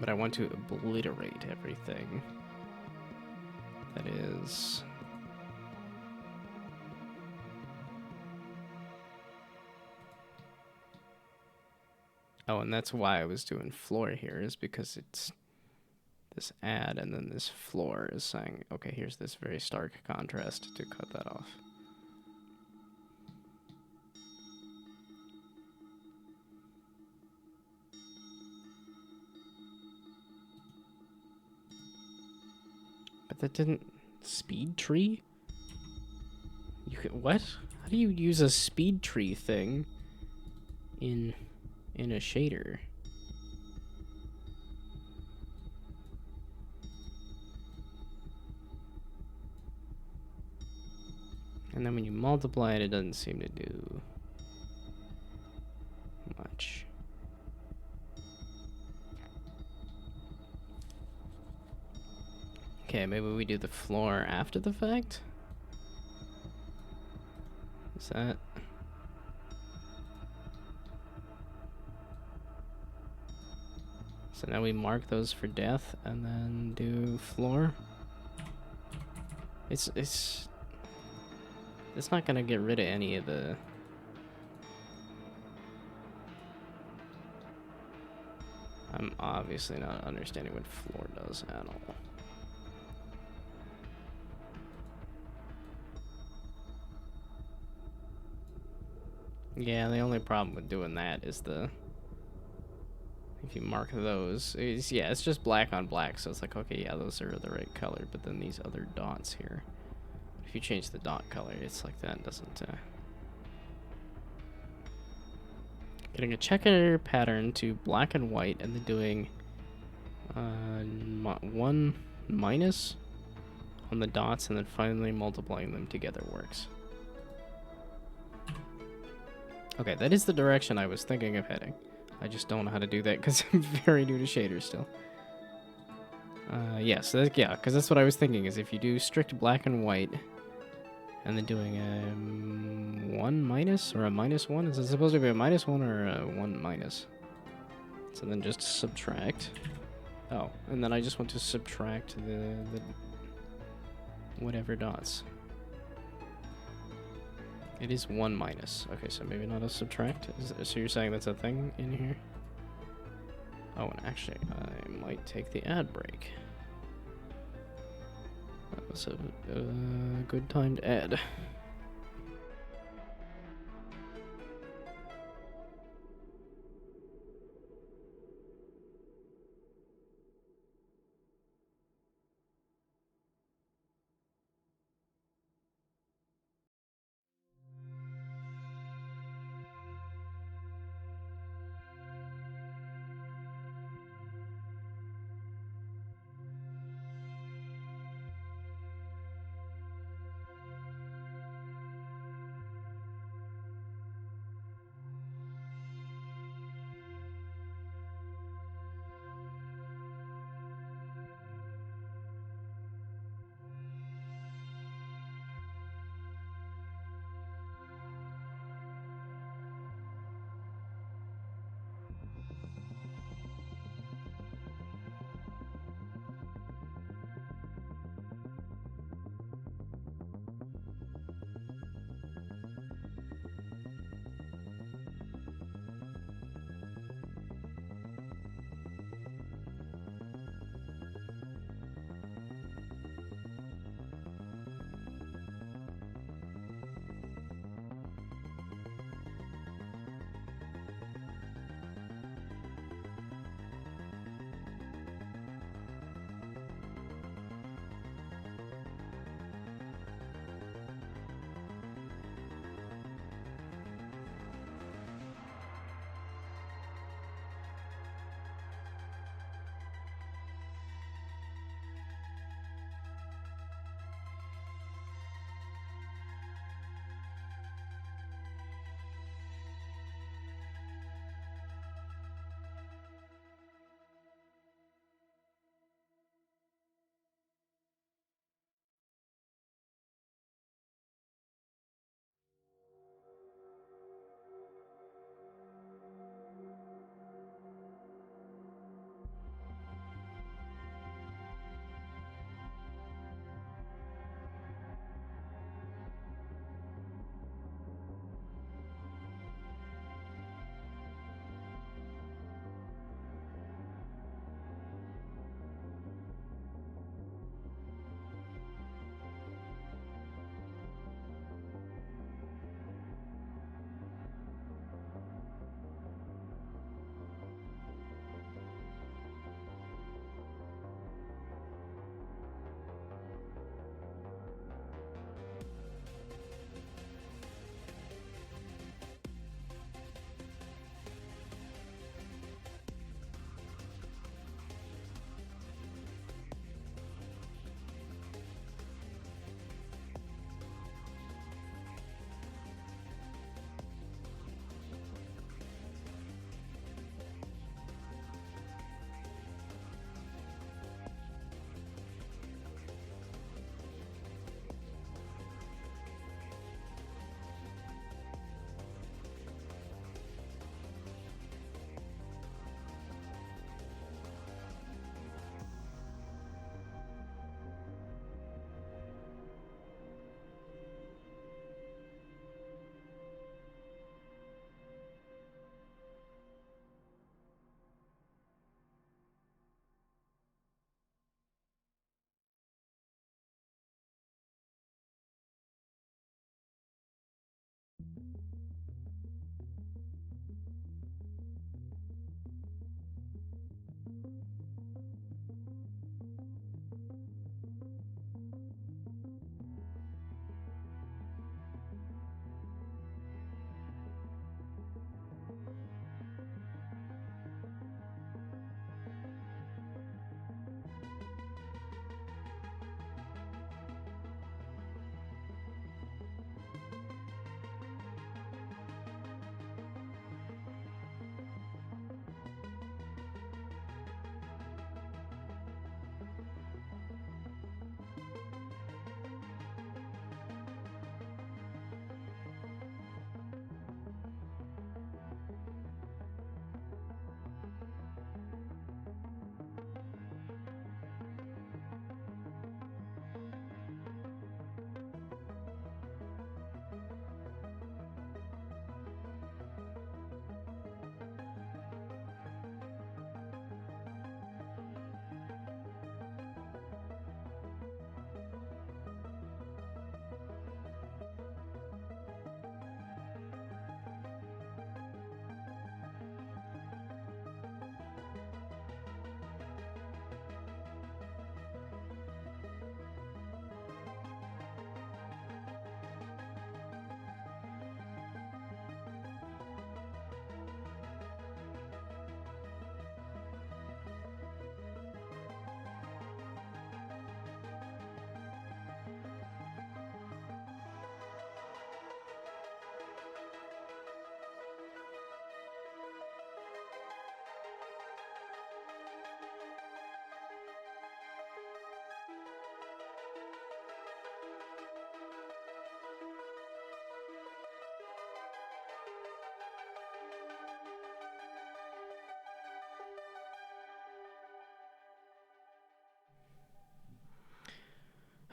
But I want to obliterate everything. That is... Oh, and that's why I was doing floor here, is because it's this add and then this floor is saying, okay, here's this very stark contrast to cut that off. But that didn't... Speed tree? You can... What? How do you use a speed tree thing in a shader? And then when you multiply it, it doesn't seem to do much. Okay, maybe we do the floor after the fact? Is that... So now we mark those for death and then do floor. It's not gonna get rid of any of the... I'm obviously not understanding what floor does at all. Yeah, the only problem with doing that is the... If you mark those, yeah, it's just black on black, so it's like, okay, yeah, those are the right color, but then these other dots here, if you change the dot color, it's like that doesn't, Getting a checker pattern to black and white, and then doing, 1 minus on the dots, and then finally multiplying them together works. Okay, that is the direction I was thinking of heading. I just don't know how to do that because I'm very new to shaders still. Yeah, so yeah, because that's what I was thinking, is if you do strict black and white, and then doing a 1 minus, or a minus 1? Is it supposed to be a minus 1 or a 1 minus? So then just subtract. Oh, and then I just want to subtract the whatever dots. It is 1 minus. Okay, so maybe not a subtract. So you're saying that's a thing in here? Oh, and actually, I might take the ad break. That was a good timed ad.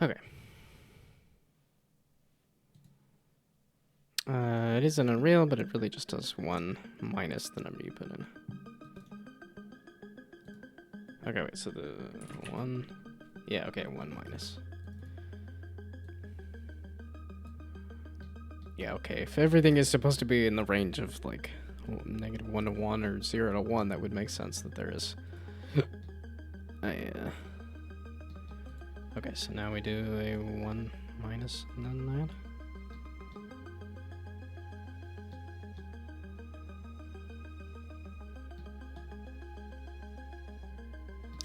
Okay. It isn't Unreal, but it really just does 1 minus the number you put in. Okay, wait, so the 1... Yeah, okay, 1 minus. Yeah, okay, if everything is supposed to be in the range of, like, negative 1 to 1 or 0 to 1, that would make sense that there is. Okay, so now we do a 1 minus and then that.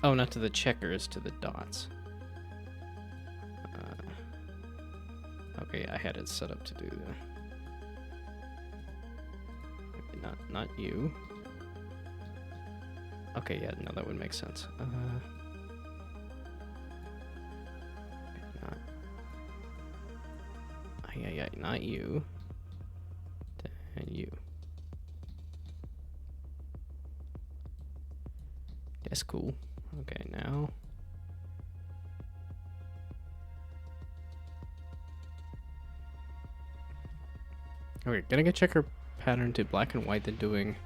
Oh, not to the checkers, to the dots. Okay, I had it set up to do the... Okay, not you. Okay, yeah, no, that would make sense. Not you. And you. That's cool. Okay, now... Okay, gonna get checker pattern to black and white, then doing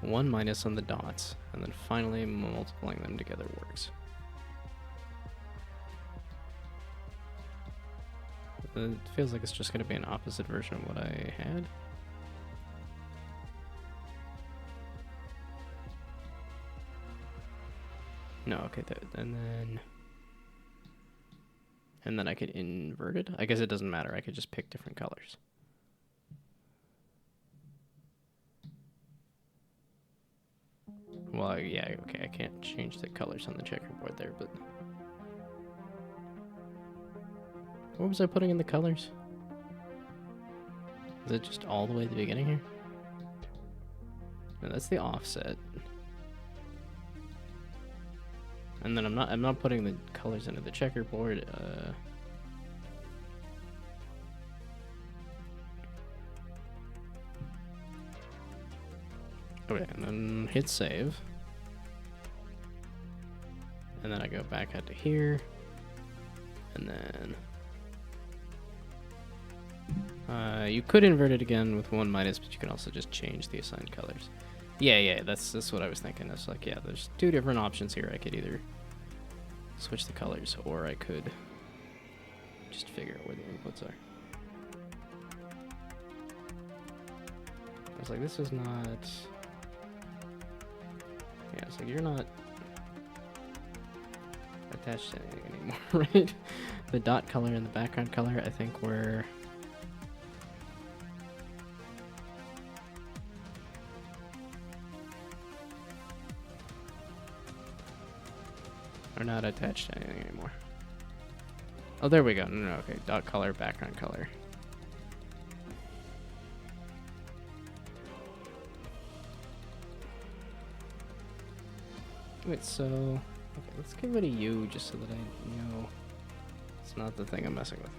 1 minus on the dots, and then finally multiplying them together works. It feels like it's just gonna be an opposite version of what I had. No, okay, and then I could invert it. I guess it doesn't matter. I could just pick different colors. Well, yeah, okay, I can't change the colors on the checkerboard there, but... What was I putting in the colors? Is it just all the way at the beginning here? No, that's the offset. And then I'm not putting the colors into the checkerboard. Okay, and then hit save. And then I go back out to here. And then... you could invert it again with 1 minus, but you can also just change the assigned colors. Yeah, that's what I was thinking. It's like, yeah, there's 2 different options here. I could either switch the colors, or I could just figure out where the inputs are. I was like, this is not... Yeah, it's like, you're not attached to anything anymore, right? The dot color and the background color, I think, were... are not attached to anything anymore. Oh, there we go. No, okay. Dot color, background color. Wait, so... Okay, let's get rid of you just so that I know it's not the thing I'm messing with.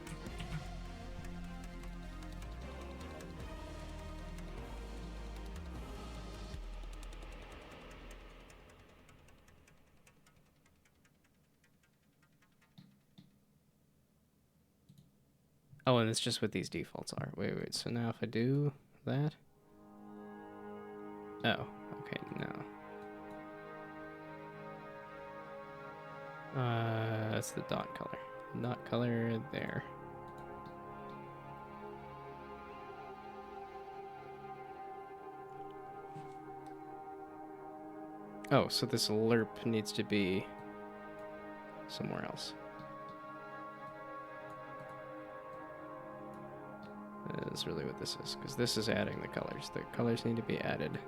Oh, and it's just what these defaults are. Wait, so now if I do that... Oh, okay, no. That's the dot color. Dot color there. Oh, so this lerp needs to be somewhere else. That's really what this is, because this is adding the colors. The colors need to be added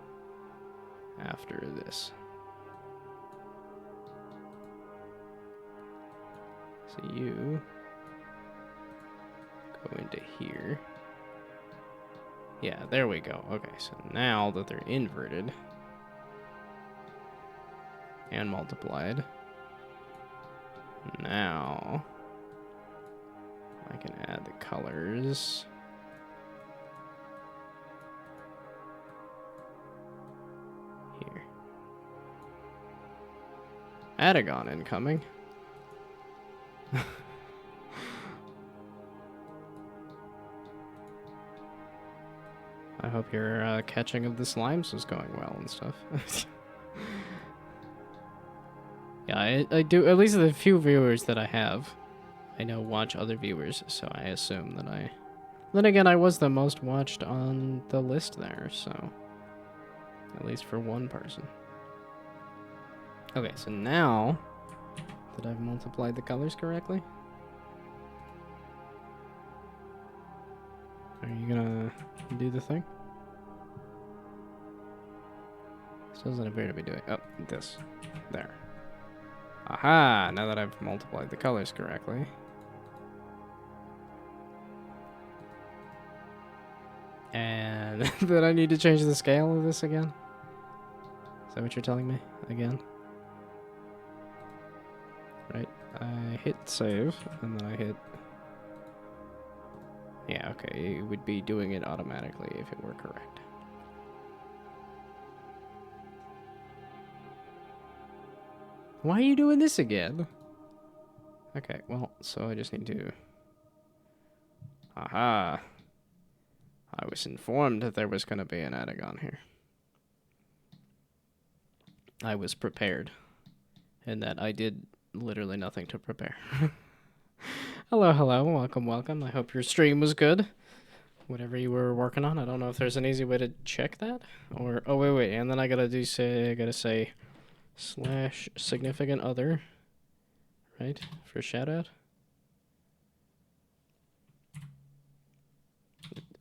after this. So you go into here. Yeah, there we go. Okay, so now that they're inverted and multiplied, now I can add the colors. Here. Adagon incoming. I hope your catching of the slimes was going well and stuff. Yeah, I do, at least the few viewers that I have, I know watch other viewers, so I assume that I... Then again, I was the most watched on the list there, so... At least for one person. Okay, so now that I've multiplied the colors correctly, are you gonna do the thing? This doesn't appear to be doing... Oh, this. There. Aha! Now that I've multiplied the colors correctly. And then I need to change the scale of this again? Is that what you're telling me? Again? Right? I hit save, and then I hit... Yeah, okay, it would be doing it automatically if it were correct. Why are you doing this again? Okay, well, so I just need to... Aha! I was informed that there was going to be an Adagon here. I was prepared. And that I did literally nothing to prepare. Hello, hello, welcome, welcome. I hope your stream was good. Whatever you were working on. I don't know if there's an easy way to check that. Or, oh, wait, and then I gotta say / significant other. Right? For shout out.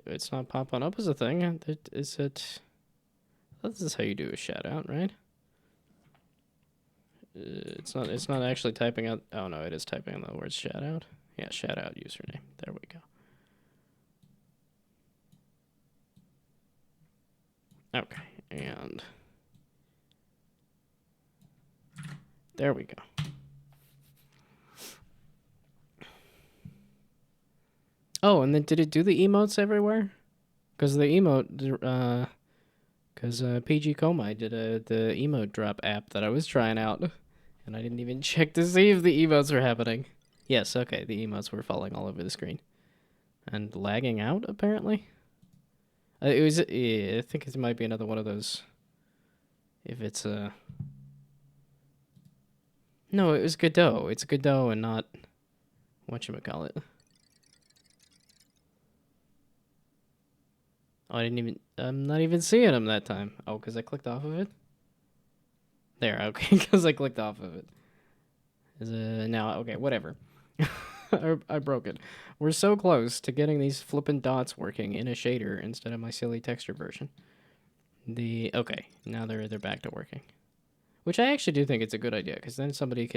It's not popping up as a thing. Is it? This is how you do a shout out, right? It's not. It's not actually typing out. Oh no, it is typing out the word shout out. Yeah, shout out username. There we go. Okay, and there we go. Oh, and then did it do the emotes everywhere? Because the emote, PG Komai did the emote drop app that I was trying out, and I didn't even check to see if the emotes were happening. Yes, okay, the emotes were falling all over the screen. And lagging out, apparently? It was, I think it might be another one of those, if it's, No, it was Godot. It's Godot and not, whatchamacallit. Oh, I'm not even seeing him that time. Oh, because I clicked off of it? There, okay, because I clicked off of it. Now, okay, whatever. I broke it. We're so close to getting these flippin' dots working in a shader instead of my silly texture version. Okay, now they're back to working. Which I actually do think it's a good idea, because then you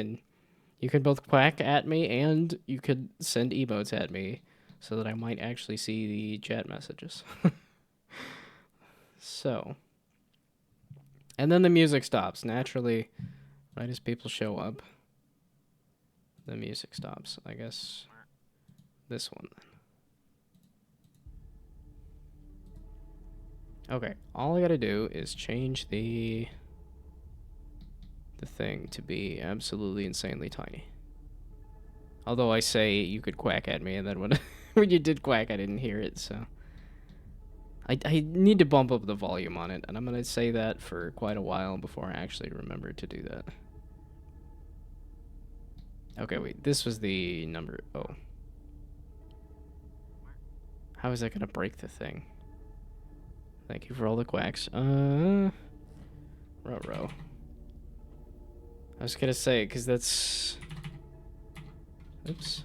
can both quack at me and you could send emotes at me so that I might actually see the chat messages. So, and then the music stops naturally, right as people show up. The music stops. I guess this one then. Okay, all I gotta do is change the thing to be absolutely insanely tiny. Although I say you could quack at me, and then when when you did quack, I didn't hear it. So I need to bump up the volume on it, and I'm gonna say that for quite a while before I actually remember to do that. Okay, wait, this was the number. Oh. How is that gonna break the thing? Thank you for all the quacks. Row. I was gonna say, because that's... Oops.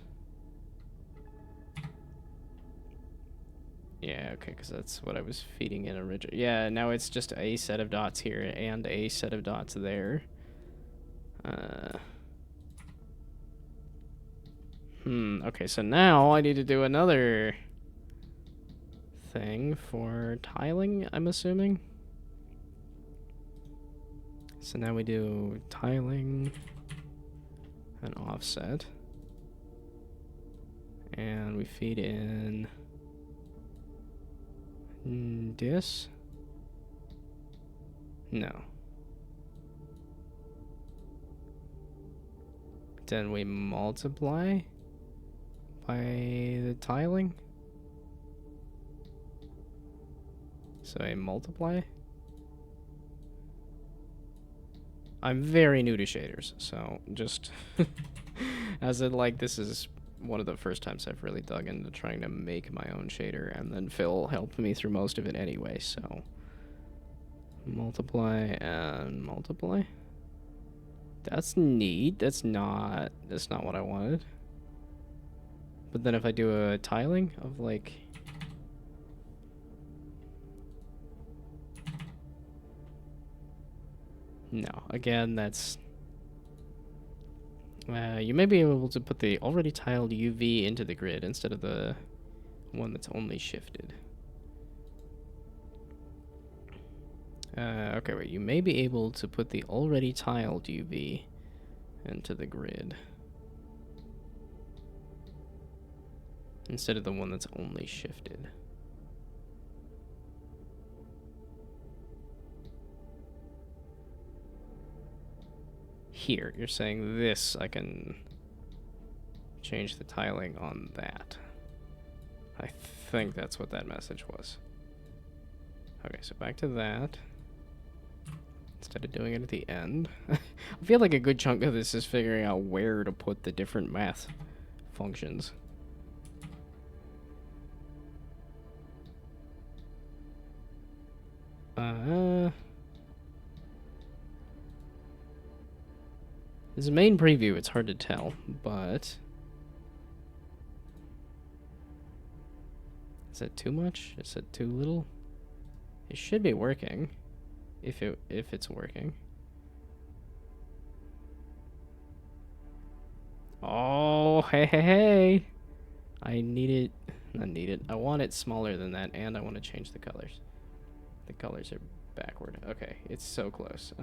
Yeah, okay, because that's what I was feeding in originally. Yeah, now it's just a set of dots here and a set of dots there. Okay, so now I need to do another thing for tiling, I'm assuming. So now we do tiling and offset. And we feed in this. No. Then we multiply by the tiling. So a multiply. I'm very new to shaders, so just as in like this is one of the first times I've really dug into trying to make my own shader, and then Phil helped me through most of it anyway, so multiply and multiply. That's neat. That's not what I wanted. But then if I do a tiling of like no, again, that's you may be able to put the already tiled UV into the grid instead of the one that's only shifted. Okay, wait, you may be able to put the already tiled UV into the grid instead of the one that's only shifted. Here, you're saying this, I can change the tiling on that. I think that's what that message was. Okay, so back to that. Instead of doing it at the end. I feel like a good chunk of this is figuring out where to put the different math functions. This is a main preview, it's hard to tell, but is that too much? Is that too little? It should be working. If it's working. Oh, hey. I want it smaller than that, and I want to change the colors. The colors are backward. Okay, it's so close.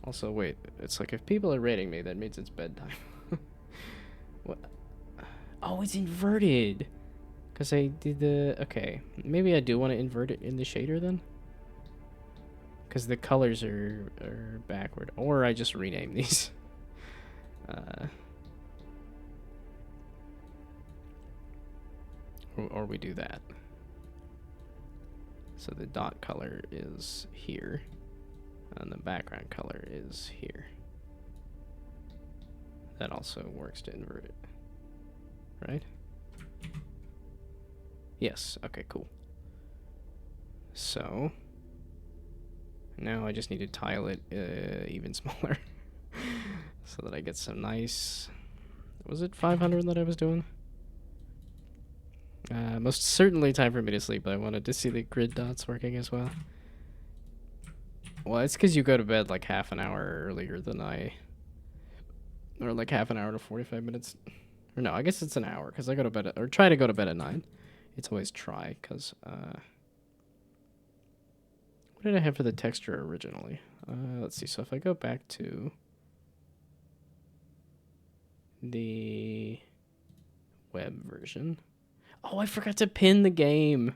Also, wait, it's like if people are rating me, that means it's bedtime. What? Oh, it's inverted. Because I did the... Okay, maybe I do want to invert it in the shader then? Because the colors are backward. Or I just rename these. Or we do that. So the dot color is here. And the background color is here. That also works to invert it. Right? Yes. Okay, cool. So now I just need to tile it even smaller. So that I get some nice... Was it 500 that I was doing? Most certainly time for me to sleep, but I wanted to see the grid dots working as well. Well, it's because you go to bed like half an hour earlier than I... Or like half an hour to 45 minutes. Or no, I guess it's an hour, because I go to bed at... Or try to go to bed at 9. It's always try, because... What did I have for the texture originally? Let's see, so if I go back to... the web version. Oh, I forgot to pin the game.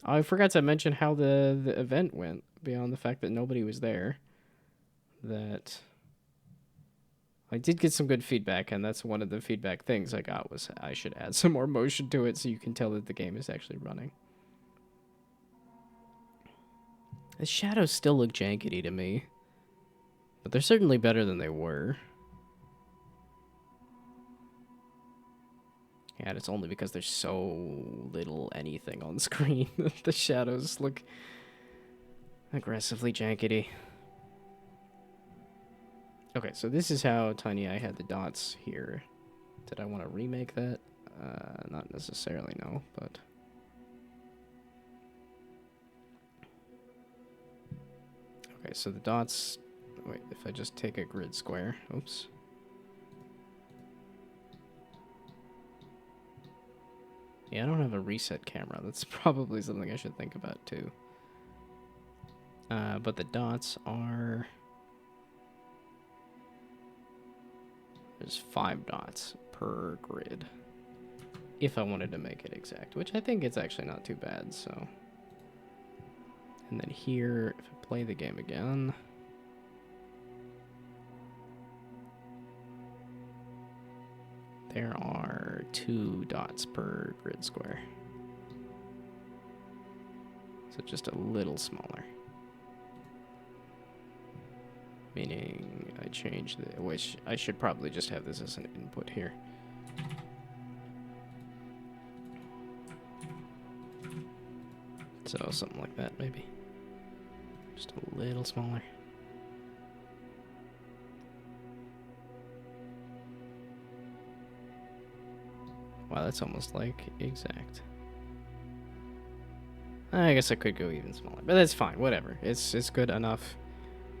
Oh, I forgot to mention how the event went, beyond the fact that nobody was there. That I did get some good feedback, and that's one of the feedback things I got was I should add some more motion to it so you can tell that the game is actually running. The shadows still look jankety to me, but they're certainly better than they were. Yeah, it's only because there's so little anything on screen that the shadows look aggressively jankety. Okay, so this is how tiny I had the dots here. Did I want to remake that? Not necessarily, no, but... Okay, so the dots... Wait, if I just take a grid square... Oops. Yeah, I don't have a reset camera. That's probably something I should think about, too. But the dots are... There's 5 dots per grid. If I wanted to make it exact, which I think it's actually not too bad, so... And then here, if I play the game again... There are 2 dots per grid square. So just a little smaller. Meaning I change the, which I should probably just have this as an input here. So something like that maybe. Just a little smaller. Wow, that's almost like exact. I guess I could go even smaller, but that's fine, whatever. It's good enough.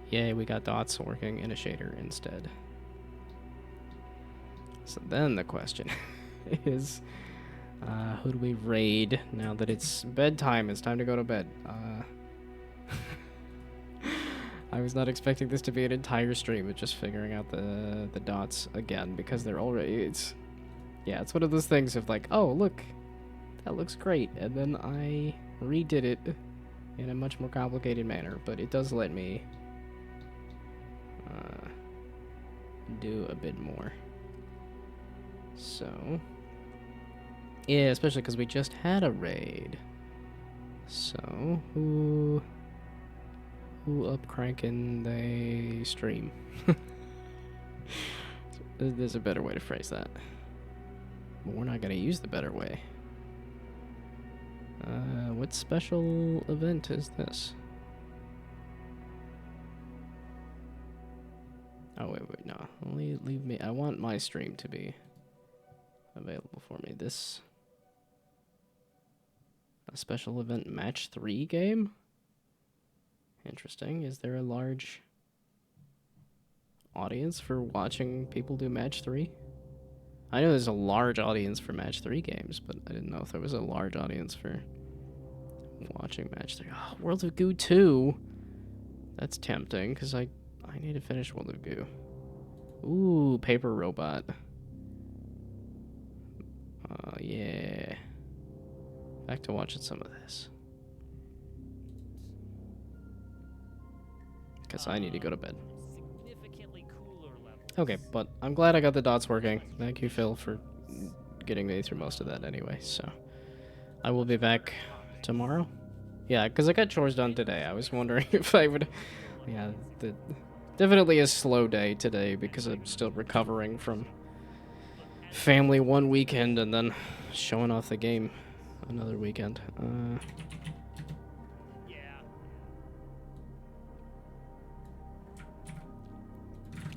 Yay, we got dots working in a shader instead. So then the question is, who do we raid now that it's bedtime? It's time to go to bed. I was not expecting this to be an entire stream, but just figuring out the dots again, because they're already, yeah, it's one of those things of like, oh, look, that looks great, and then I redid it in a much more complicated manner, but it does let me do a bit more. So, yeah, especially because we just had a raid. So, who up cranking the stream? There's a better way to phrase that. But we're not going to use the better way. What special event is this? Oh, wait, no. Only leave me. I want my stream to be available for me. This... a special event match 3 game? Interesting. Is there a large audience for watching people do match 3? I know there's a large audience for match 3 games, but I didn't know if there was a large audience for watching match 3. Oh, World of Goo 2! That's tempting, because I need to finish World of Goo. Ooh, Paper Robot. Yeah. Back to watching some of this. Because I need to go to bed. Okay, but I'm glad I got the dots working. Thank you, Phil, for getting me through most of that anyway, so... I will be back tomorrow. Yeah, because I got chores done today. I was wondering if I would... Yeah, definitely a slow day today because I'm still recovering from family one weekend and then showing off the game another weekend.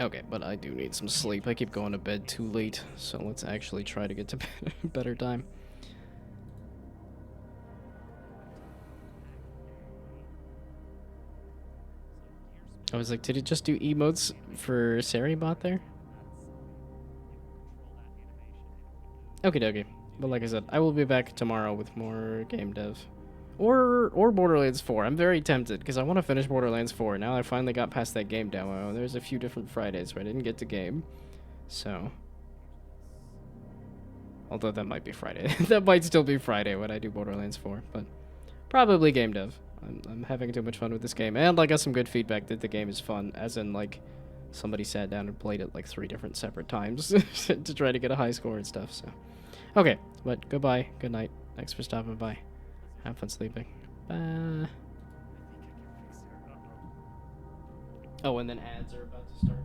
Okay, but I do need some sleep. I keep going to bed too late, so let's actually try to get to bed at a better time. I was like, did it just do emotes for Saribot there? Okie dokie. But like I said, I will be back tomorrow with more game dev. Or Borderlands 4. I'm very tempted, because I want to finish Borderlands 4. Now I finally got past that game demo, and there's a few different Fridays where I didn't get to game. So... although that might be Friday. That might still be Friday when I do Borderlands 4, but... probably game dev. I'm having too much fun with this game, and I got some good feedback that the game is fun, as in, like, somebody sat down and played it, like, 3 different separate times to try to get a high score and stuff, so... Okay, but goodbye, good night, thanks for stopping by. Have fun sleeping. Bye. Oh, and then ads are about to start.